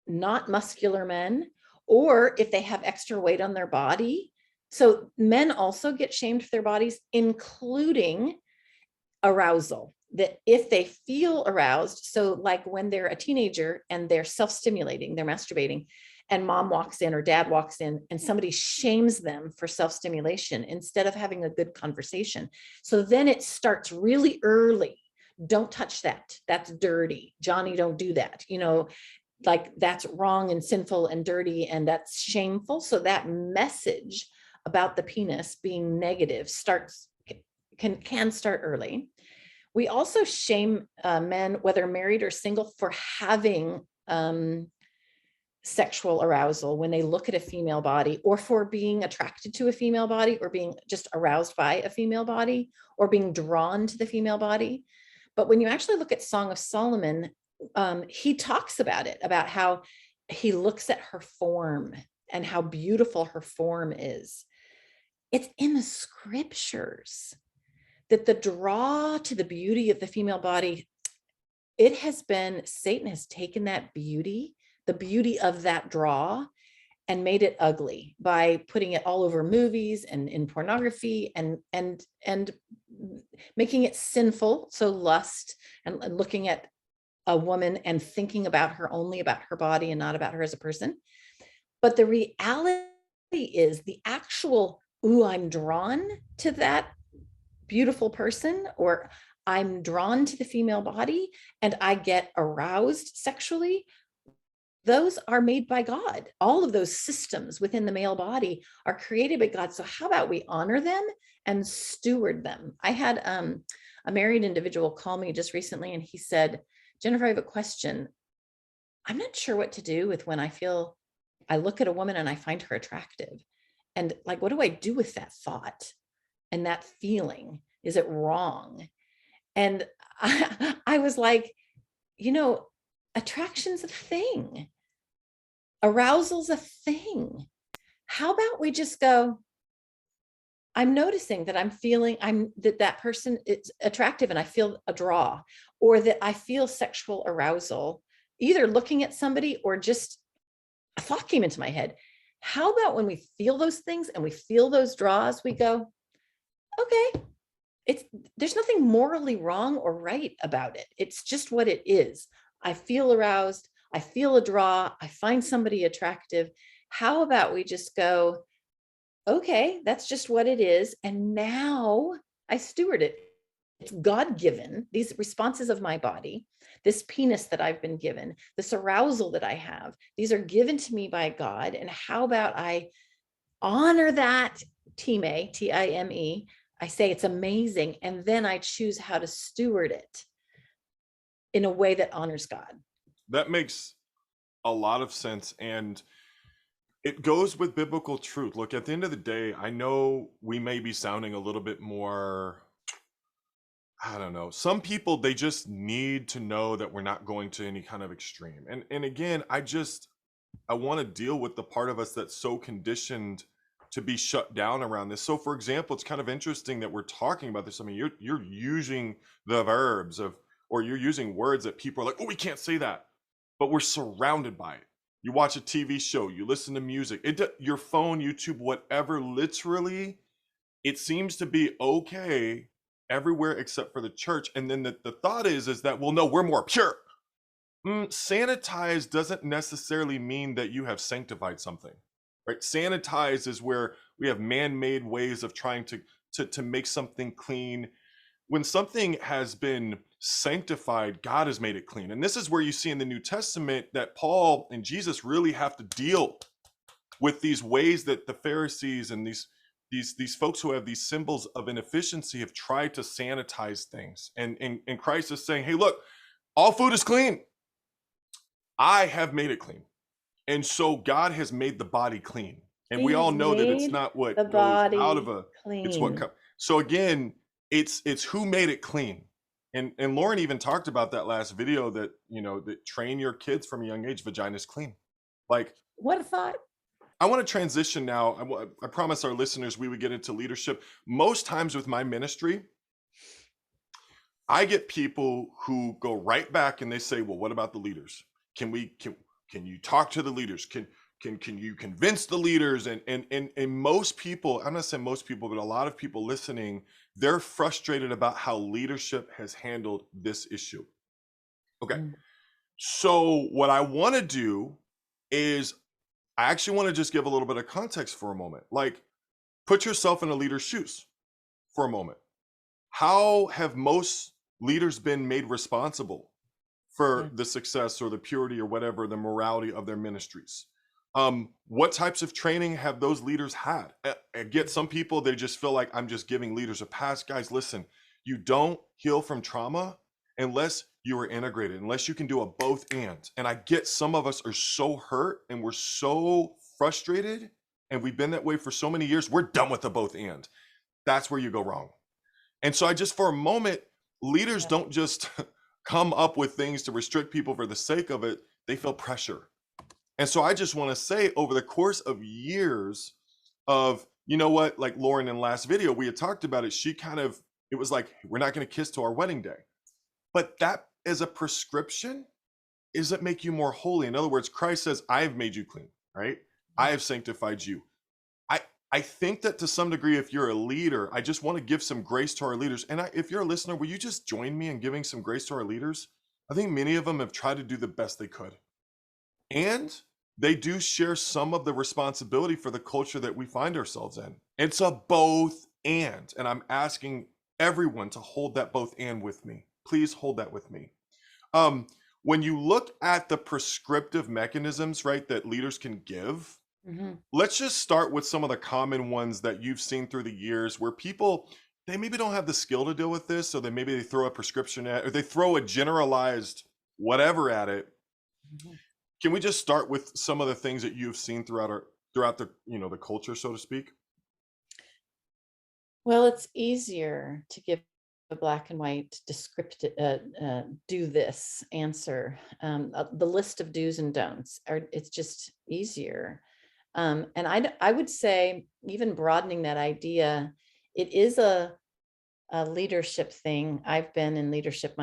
not muscular men, or if they have extra weight on their body. So men also get shamed for their bodies, including arousal. That if they feel aroused, so like when they're a teenager and they're self-stimulating, they're masturbating, and mom walks in or dad walks in and somebody shames them for self-stimulation instead of having a good conversation. So then it starts really early. Don't touch that. That's dirty. Johnny, don't do that. Like that's wrong and sinful and dirty and that's shameful. So that message about the penis being negative can start early. We also shame men, whether married or single, for having sexual arousal when they look at a female body, or for being attracted to a female body, or being just aroused by a female body, or being drawn to the female body. But when you actually look at Song of Solomon, he talks about it, about how he looks at her form and how beautiful her form is. It's in the scriptures that the draw to the beauty of the female body, it has been, Satan has taken that beauty, the beauty of that draw, and made it ugly by putting it all over movies and in pornography and making it sinful. So lust and looking at a woman and thinking about her only about her body and not about her as a person. But the reality is the actual, ooh, I'm drawn to that beautiful person, or I'm drawn to the female body and I get aroused sexually. Those are made by God. All of those systems within the male body are created by God. So how about we honor them and steward them? I had a married individual call me just recently and he said, Jennifer, I have a question. I'm not sure what to do with when I look at a woman and I find her attractive. And like, what do I do with that thought and that feeling? Is it wrong? And I was like, attraction's a thing. Arousal's a thing. How about we just go, I'm noticing that that person is attractive and I feel a draw, or that I feel sexual arousal, either looking at somebody or just a thought came into my head. How about when we feel those things and we feel those draws, we go, okay, there's nothing morally wrong or right about it. It's just what it is. I feel aroused. I feel a draw. I find somebody attractive. How about we just go, okay, that's just what it is. And now I steward it. It's God-given, these responses of my body, this penis that I've been given, this arousal that I have, these are given to me by God. And how about I honor that, time, Time. I say it's amazing. And then I choose how to steward it in a way that honors God. That makes a lot of sense. And it goes with biblical truth. Look, at the end of the day, I know we may be sounding a little bit more, I don't know. Some people, they just need to know that we're not going to any kind of extreme. And again, I want to deal with the part of us that's so conditioned to be shut down around this. So for example, it's kind of interesting that we're talking about this. I mean, you're using the verbs or you're using words that people are like, oh, we can't say that, but we're surrounded by it. You watch a TV show, you listen to music, your phone, YouTube, whatever, literally, it seems to be okay everywhere except for the church. And then the thought is that, well, no, we're more pure. Sanitized doesn't necessarily mean that you have sanctified something, right? Sanitized is where we have man-made ways of trying to make something clean. When something has been sanctified, God has made it clean. And this is where you see in the New Testament that Paul and Jesus really have to deal with these ways that the Pharisees and these folks who have these symbols of inefficiency have tried to sanitize things, and Christ is saying, hey, look, all food is clean. I have made it clean. And so God has made the body clean. And we all He's know that it's made not the what goes out of body a, it's what clean. comes. So again, it's who made it clean. And Lauren even talked about that last video that, that train your kids from a young age, vagina is clean. Like, What a thought. I want to transition now. I promised our listeners we would get into leadership. Most times with my ministry, I get people who go right back and they say, well, what about the leaders? Can you talk to the leaders? Can you convince the leaders? And most people, I'm not saying most people, but a lot of people listening, they're frustrated about how leadership has handled this issue. Okay. Mm. So what I want to do is I actually want to just give a little bit of context for a moment. Like, put yourself in a leader's shoes for a moment. How have most leaders been made responsible for Yeah. the success or the purity or whatever, the morality of their ministries? What types of training have those leaders had? I get some people, they just feel like I'm just giving leaders a pass. Guys, listen, you don't heal from trauma unless you are integrated, unless you can do a both and I get some of us are so hurt and we're so frustrated and we've been that way for so many years. We're done with the both and. That's where you go wrong. And so I just, for a moment, leaders Yeah. don't just come up with things to restrict people for the sake of it. They feel pressure. And so I just want to say, over the course of years of, like Lauren in last video, we had talked about it. It was like, we're not going to kiss to our wedding day. But that as a prescription, does it make you more holy? In other words, Christ says, I have made you clean, right? I have sanctified you. I think that to some degree, if you're a leader, I just want to give some grace to our leaders. And if you're a listener, will you just join me in giving some grace to our leaders? I think many of them have tried to do the best they could. And they do share some of the responsibility for the culture that we find ourselves in. It's a both and I'm asking everyone to hold that both and with me. Please hold that with me. When you look at the prescriptive mechanisms, right, that leaders can give, let's just start with some of the common ones that you've seen through the years where people, they maybe don't have the skill to deal with this, so they throw a prescription at, or they throw a generalized whatever at it. Can we just start with some of the things that you've seen throughout the the culture, so to speak? Well, it's easier to give a black and white descriptive, do this answer. The list of do's and don'ts it's just easier. And I would say, even broadening that idea, it is a leadership thing. I've been in leadership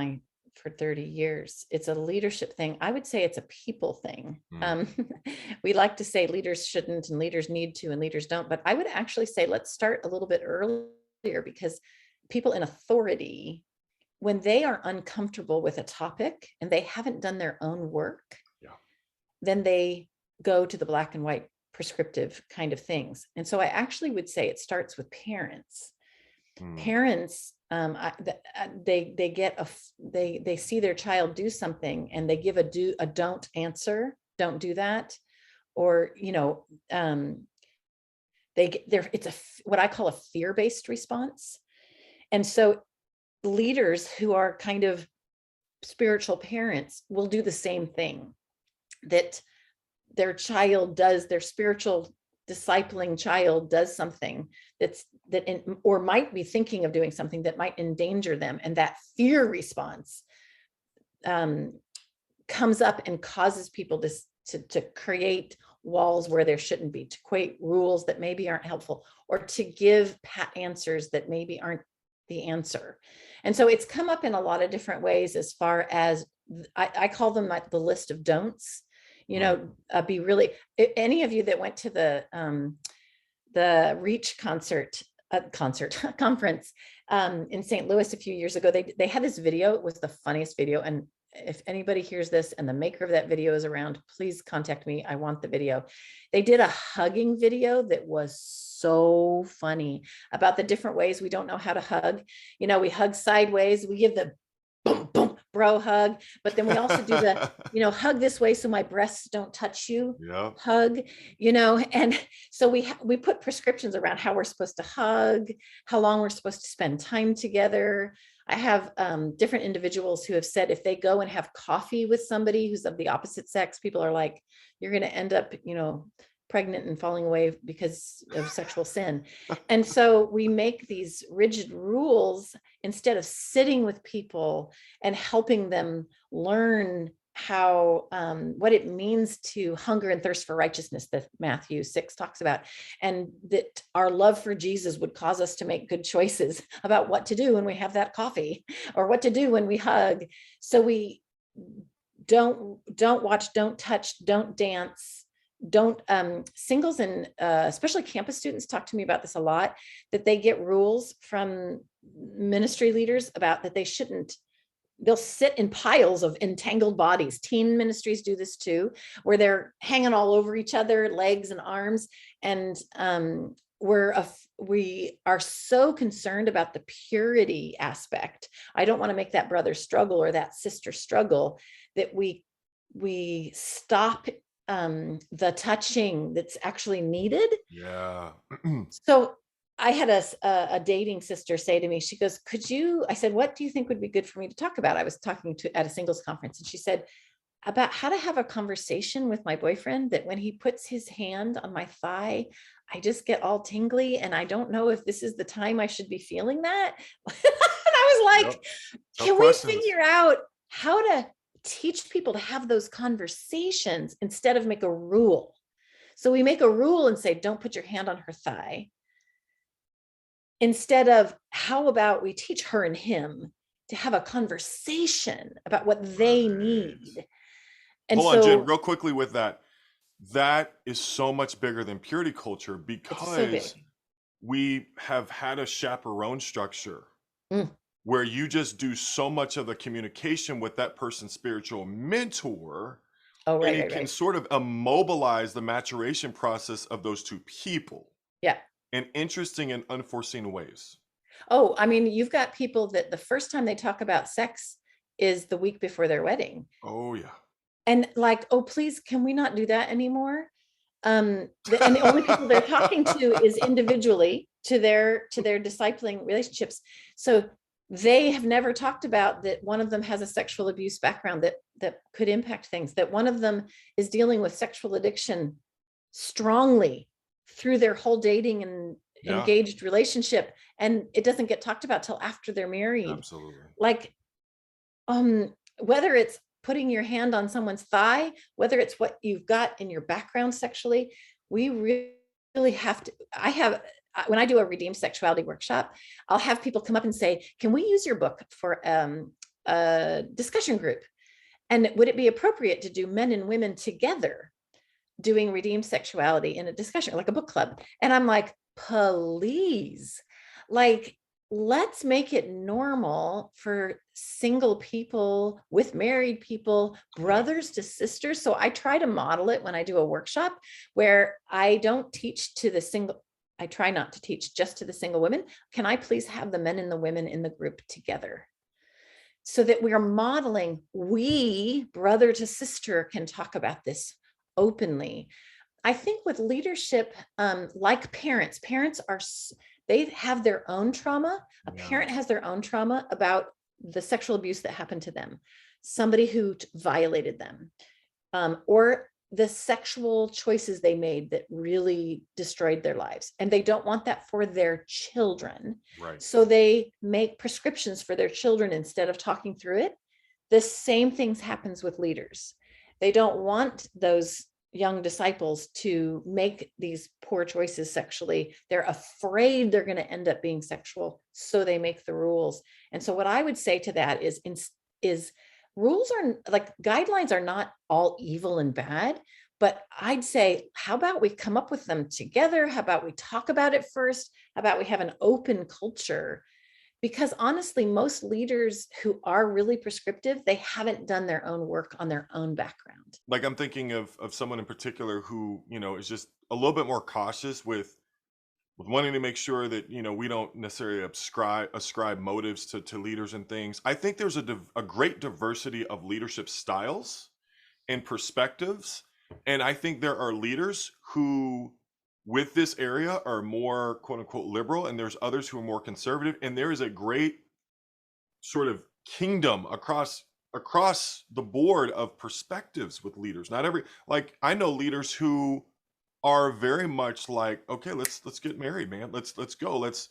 for 30 years. It's a leadership thing. I would say it's a people thing. We like to say leaders shouldn't and leaders need to and leaders don't, but I would actually say let's start a little bit earlier, because people in authority, when they are uncomfortable with a topic and they haven't done their own work, then they go to the black and white prescriptive kind of things. And so I actually would say it starts with parents. Parents, they see their child do something and they give a don't answer, don't do that, or it's what I call a fear-based response. And so leaders who are kind of spiritual parents will do the same thing that their spiritual discipling child does something or might be thinking of doing something that might endanger them. And that fear response comes up and causes people to create walls where there shouldn't be, to create rules that maybe aren't helpful, or to give pat answers that maybe aren't the answer. And so it's come up in a lot of different ways, as far as I call them like the list of don'ts. Be really, any of you that went to the Reach conference in St. Louis a few years ago, they had this video. It was the funniest video. And if anybody hears this and the maker of that video is around, please contact me. I want the video. They did a hugging video that was so funny about the different ways we don't know how to hug. We hug sideways. We give the boom, boom, bro hug, but then we also do the, hug this way so my breasts don't touch you Yep. hug, and so we put prescriptions around how we're supposed to hug, how long we're supposed to spend time together. I have different individuals who have said if they go and have coffee with somebody who's of the opposite sex, people are like, you're going to end up, pregnant and falling away because of sexual sin. And so we make these rigid rules instead of sitting with people and helping them learn how what it means to hunger and thirst for righteousness that Matthew 6 talks about, and that our love for Jesus would cause us to make good choices about what to do when we have that coffee or what to do when we hug. So we don't watch, don't touch, don't dance, don't singles and especially campus students talk to me about this a lot, that they get rules from ministry leaders about that they shouldn't. They'll sit in piles of entangled bodies. Teen ministries do this too, where they're hanging all over each other, legs and arms. And we are so concerned about the purity aspect. I don't want to make that brother struggle or that sister struggle, that we stop the touching that's actually needed. Yeah. So I had a dating sister say to me, she goes, I said, what do you think would be good for me to talk about? I was talking at a singles conference, and she said, about how to have a conversation with my boyfriend that when he puts his hand on my thigh, I just get all tingly and I don't know if this is the time I should be feeling that. And I was Yep. like, Tough can we questions. figure out how to teach people to have those conversations instead of make a rule? So we make a rule and say, don't put your hand on her thigh. Instead of, how about we teach her and him to have a conversation about what they Right. need? And Hold on, Jen, so real quickly with that. That is so much bigger than purity culture it's so because big. we have had a chaperone structure Mm. where you just do so much of the communication with that person's spiritual mentor, Oh, and right, it right, can right. sort of immobilize the maturation process of those two people Yeah. in interesting and unforeseen ways. Oh, I mean, you've got people that the first time they talk about sex is the week before their wedding. Oh, yeah. And like, oh, please, can we not do that anymore? And the only people they're talking to is individually to their discipling relationships. So they have never talked about that one of them has a sexual abuse background that could impact things, that one of them is dealing with sexual addiction strongly through their whole dating and Yeah, engaged relationship, and it doesn't get talked about till after they're married. absolutely. Like whether it's putting your hand on someone's thigh, whether it's what you've got in your background sexually, we really have to. When I do a redeemed sexuality workshop, I'll have people come up and say, can we use your book for a discussion group? And would it be appropriate to do men and women together doing redeemed sexuality in a discussion, like a book club? And I'm like, please, like, let's make it normal for single people with married people, Yeah. brothers to sisters. So I try to model it when I do a workshop where I don't teach to the single. I try not to teach just to the single women. Can I please have the men and the women in the group together? So that we are modeling, we, brother to sister, can talk about this openly. I think with leadership, like parents are, they have their own trauma. A Yeah. parent has their own trauma about the sexual abuse that happened to them, somebody who violated them, or the sexual choices they made that really destroyed their lives. And they don't want that for their children. Right. So they make prescriptions for their children instead of talking through it. The same things happens with leaders. They don't want those young disciples to make these poor choices sexually. They're afraid they're going to end up being sexual, so they make the rules. And so what I would say to that is rules are, like, guidelines are not all evil and bad, but I'd say, how about we come up with them together? How about we talk about it first? How about we have an open culture? Because honestly, most leaders who are really prescriptive, they haven't done their own work on their own background. Like, I'm thinking of someone in particular who, is just a little bit more cautious with with wanting to make sure that we don't necessarily ascribe motives to leaders and things. I think there's a great diversity of leadership styles and perspectives, and I think there are leaders who with this area are more quote unquote liberal, and there's others who are more conservative, and there is a great sort of kingdom across the board of perspectives with leaders. Not every, like, I know leaders who are very much like, okay, let's get married, man. Let's go. Let's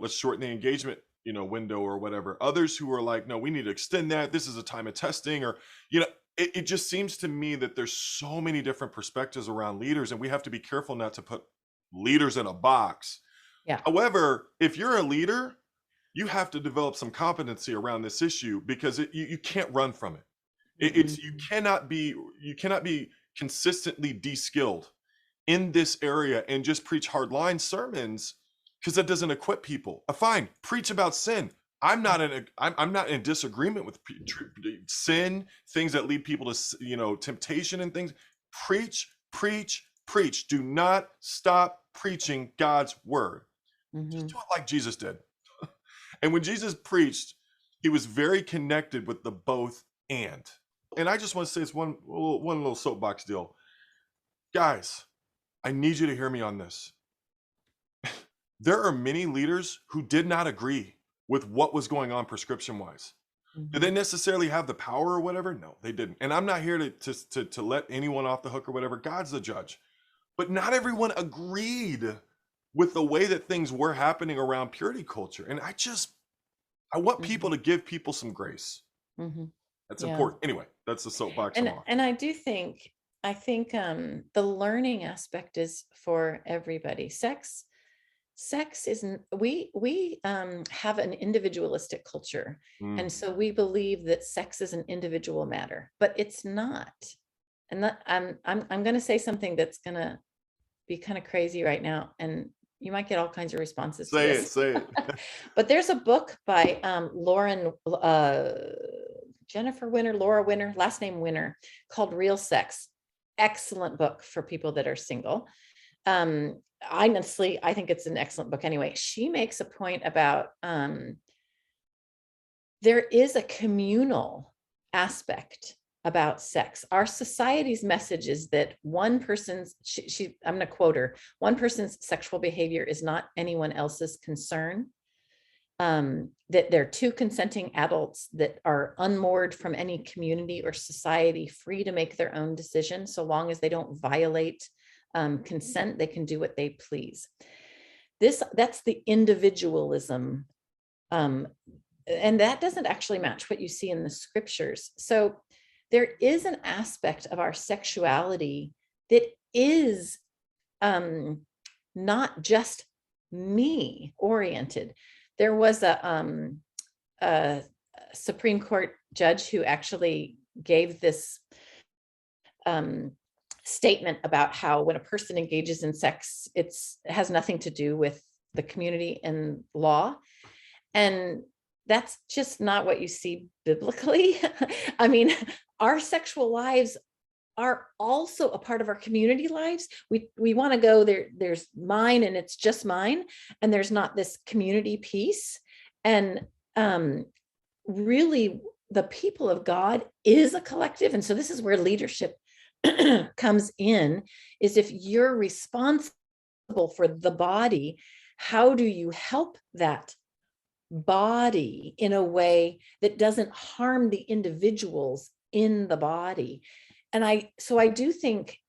shorten the engagement, window or whatever. Others who are like, no, we need to extend that. This is a time of testing, or it just seems to me that there's so many different perspectives around leaders, and we have to be careful not to put leaders in a box. Yeah. However, if you're a leader, you have to develop some competency around this issue, because you can't run from it. It's you cannot be consistently de-skilled in this area and just preach hardline sermons, because that doesn't equip people. Fine, preach about sin. I'm not in disagreement with sin, things that lead people to temptation and things. Preach, preach, preach. Do not stop preaching God's word. Just do it like Jesus did. And when Jesus preached, he was very connected with the both and. And I just want to say it's one little soapbox deal. Guys, I need you to hear me on this. There are many leaders who did not agree with what was going on prescription-wise. Did they necessarily have the power or whatever? No, they didn't. And I'm not here to let anyone off the hook or whatever. God's the judge. But not everyone agreed with the way that things were happening around purity culture. And I want people to give people some grace. That's Yeah. important. Anyway, that's the soapbox I'm on. And I think the learning aspect is for everybody. Sex isn't, we have an individualistic culture. And so we believe that sex is an individual matter, but it's not. And that I'm going to say something that's going to be kind of crazy right now, and you might get all kinds of responses to this. Say it. But there's a book by Jennifer Winter, Laura Winter, last name Winter, called Real Sex. Excellent book for people that are single. Honestly, I think it's an excellent book anyway. She makes a point about there is a communal aspect about sex. Our society's message is that one person's, I'm going to quote her, one person's sexual behavior is not anyone else's concern. That they're two consenting adults that are unmoored from any community or society, free to make their own decisions. So long as they don't violate consent, they can do what they please. That's the individualism. And that doesn't actually match what you see in the scriptures. So there is an aspect of our sexuality that is not just me oriented. There was a Supreme Court judge who actually gave this statement about how when a person engages in sex, it has nothing to do with the community and law. And that's just not what you see biblically. I mean, our sexual lives are also a part of our community lives. We want to go there. There's mine and it's just mine. And there's not this community piece. And really the people of God is a collective. And so this is where leadership comes in, is if you're responsible for the body, how do you help that body in a way that doesn't harm the individuals in the body? And I do think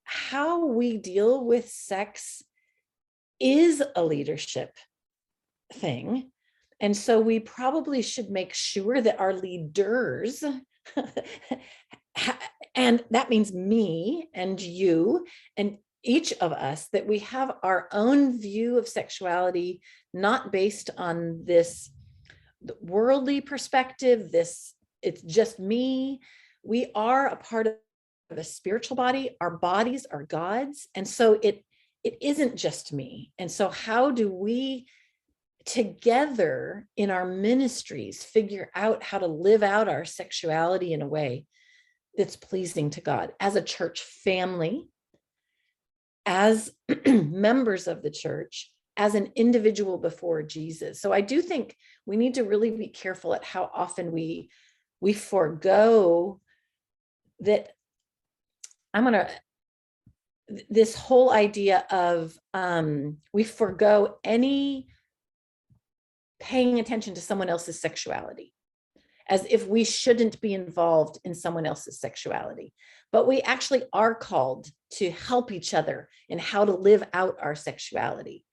how we deal with sex is a leadership thing. And so we probably should make sure that our leaders, and that means me and you and each of us, that we have our own view of sexuality, not based on this worldly perspective, it's just me. We are a part of a spiritual body. Our bodies are God's. And so it isn't just me. And so how do we together in our ministries figure out how to live out our sexuality in a way that's pleasing to God as a church family, as members of the church, as an individual before Jesus. So I do think we need to really be careful at how often we forego that. This whole idea of we forego any paying attention to someone else's sexuality, as if we shouldn't be involved in someone else's sexuality. But we actually are called to help each other in how to live out our sexuality.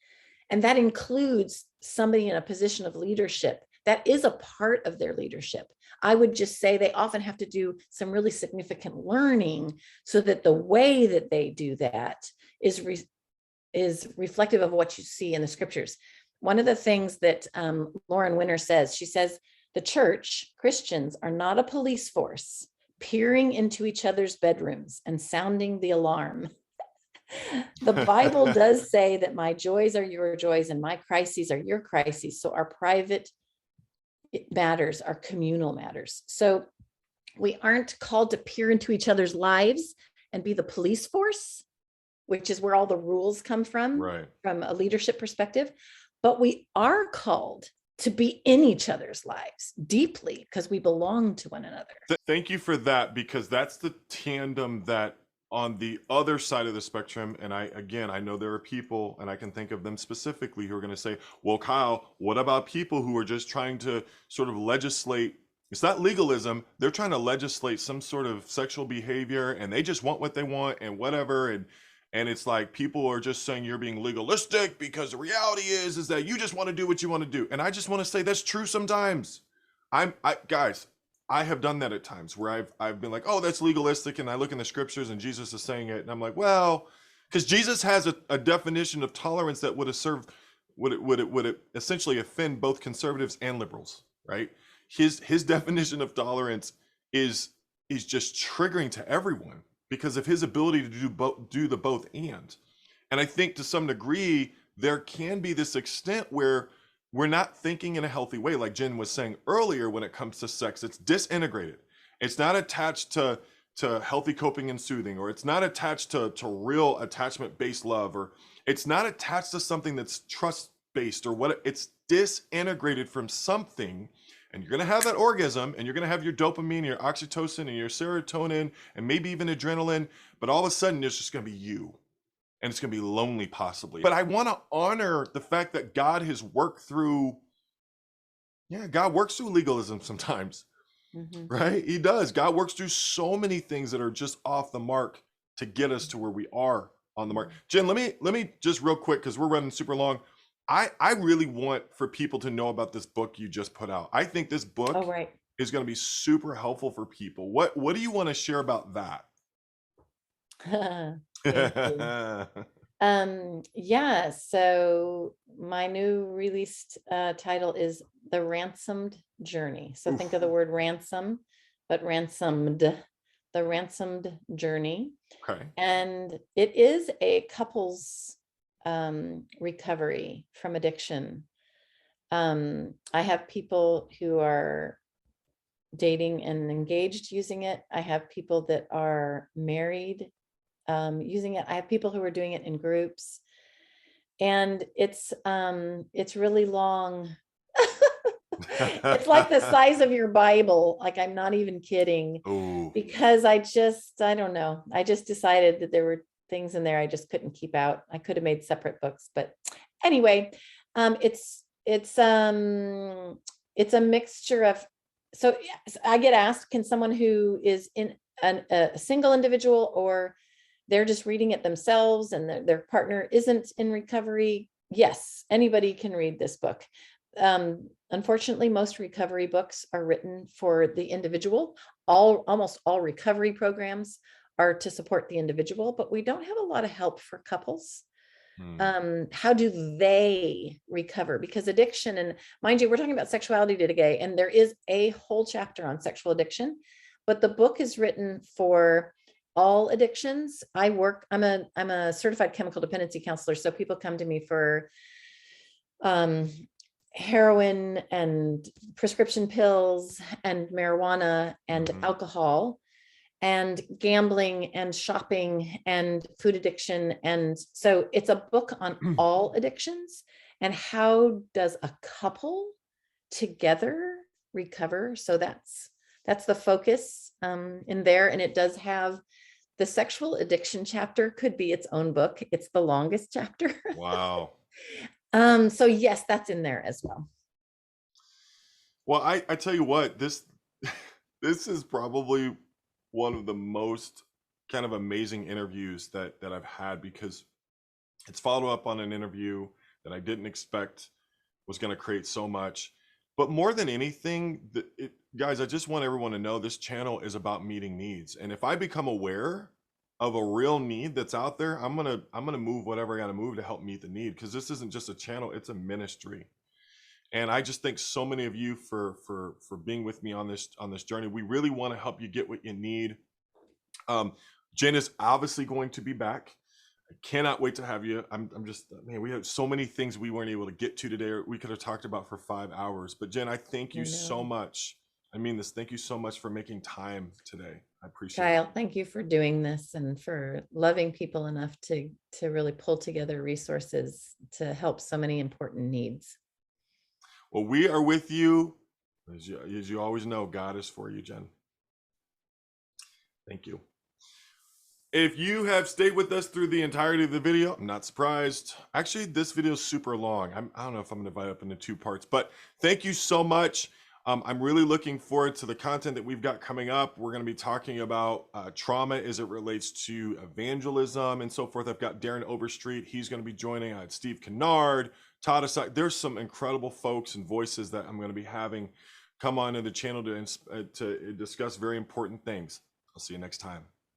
And that includes somebody in a position of leadership. That is a part of their leadership. I would just say they often have to do some really significant learning so that the way that they do that is reflective of what you see in the scriptures. One of the things that Lauren Winner says, she says, the church, Christians, are not a police force peering into each other's bedrooms and sounding the alarm. The Bible does say that my joys are your joys and my crises are your crises. So our private matters are communal matters. So we aren't called to peer into each other's lives and be the police force, which is where all the rules come from a leadership perspective. But we are called to be in each other's lives deeply because we belong to one another. Thank you for that, because that's the tandem that on the other side of the spectrum, and I know there are people, and I can think of them specifically, who are going to say, well, Kyle, what about people who are just trying to sort of legislate? It's not legalism. They're trying to legislate some sort of sexual behavior, and they just want what they want and whatever. And it's like people are just saying you're being legalistic because the reality is that you just want to do what you want to do. And I just want to say that's true sometimes. Guys, I have done that at times where I've been like, oh, that's legalistic, and I look in the scriptures and Jesus is saying it, and I'm like, well, because Jesus has a definition of tolerance that would it essentially offend both conservatives and liberals, right? His definition of tolerance is just triggering to everyone because of his ability to do the both and. And I think to some degree there can be this extent where we're not thinking in a healthy way. Like Jen was saying earlier, when it comes to sex, it's disintegrated. It's not attached to healthy coping and soothing, or it's not attached to real attachment-based love, or it's not attached to something that's trust-based or what. It's disintegrated from something, and you're gonna have that orgasm, and you're gonna have your dopamine, your oxytocin, and your serotonin, and maybe even adrenaline, but all of a sudden it's just gonna be you. And it's going to be lonely, possibly. But I want to honor the fact that God has worked through, God works through legalism sometimes, right? He does. God works through so many things that are just off the mark to get us to where we are on the mark. Jen, let me just real quick, because we're running super long. I really want for people to know about this book you just put out. I think this book is going to be super helpful for people. What do you want to share about that? So my new released title is The Ransomed Journey. So think of the word ransom, but ransomed, the ransomed journey. Okay. And it is a couple's recovery from addiction. I have people who are dating and engaged using it. I have people that are married using it. I have people who are doing it in groups, and it's really long. It's like the size of your Bible. Like, I'm not even kidding. Ooh. Because I don't know. I just decided that there were things in there I just couldn't keep out. I could have made separate books, but anyway, it's a mixture of. So I get asked, can someone who is in a single individual, or they're just reading it themselves and their partner isn't in recovery? Yes, anybody can read this book. Unfortunately, most recovery books are written for the individual. Almost all recovery programs are to support the individual, but we don't have a lot of help for couples. How do they recover? Because addiction, and mind you, we're talking about sexuality today, and there is a whole chapter on sexual addiction, but the book is written for all addictions. I'm a certified chemical dependency counselor. So people come to me for heroin and prescription pills and marijuana and alcohol. and gambling and shopping and food addiction. And so it's a book on all addictions and how does a couple together recover. So that's the focus in there. And it does have the sexual addiction chapter could be its own book. It's the longest chapter. Wow. So yes, that's in there as well. Well, I tell you what, this this is probably one of the most kind of amazing interviews that I've had, because it's followed up on an interview that I didn't expect was going to create so much. But more than anything, guys, I just want everyone to know this channel is about meeting needs. And if I become aware of a real need that's out there, I'm gonna move whatever I gotta move to help meet the need, because this isn't just a channel, it's a ministry. And I just thank so many of you for being with me on this journey. We really want to help you get what you need. Jen is obviously going to be back. I cannot wait to have you. I'm just, man, we have so many things we weren't able to get to today, or we could have talked about for 5 hours. But Jen, I thank you so much. I mean this. Thank you so much for making time today. I appreciate Kyle, it. thank you for doing this and for loving people enough to really pull together resources to help so many important needs. Well, we are with you. As you always know, God is for you, Jen. Thank you. If you have stayed with us through the entirety of the video, I'm not surprised. Actually, this video is super long. I don't know if I'm going to divide it up into 2 parts, but thank you so much. I'm really looking forward to the content that we've got coming up. We're going to be talking about trauma as it relates to evangelism and so forth. I've got Darren Overstreet. He's going to be joining. Steve Kennard, Todd Asai. There's some incredible folks and voices that I'm going to be having come on to the channel to discuss very important things. I'll see you next time.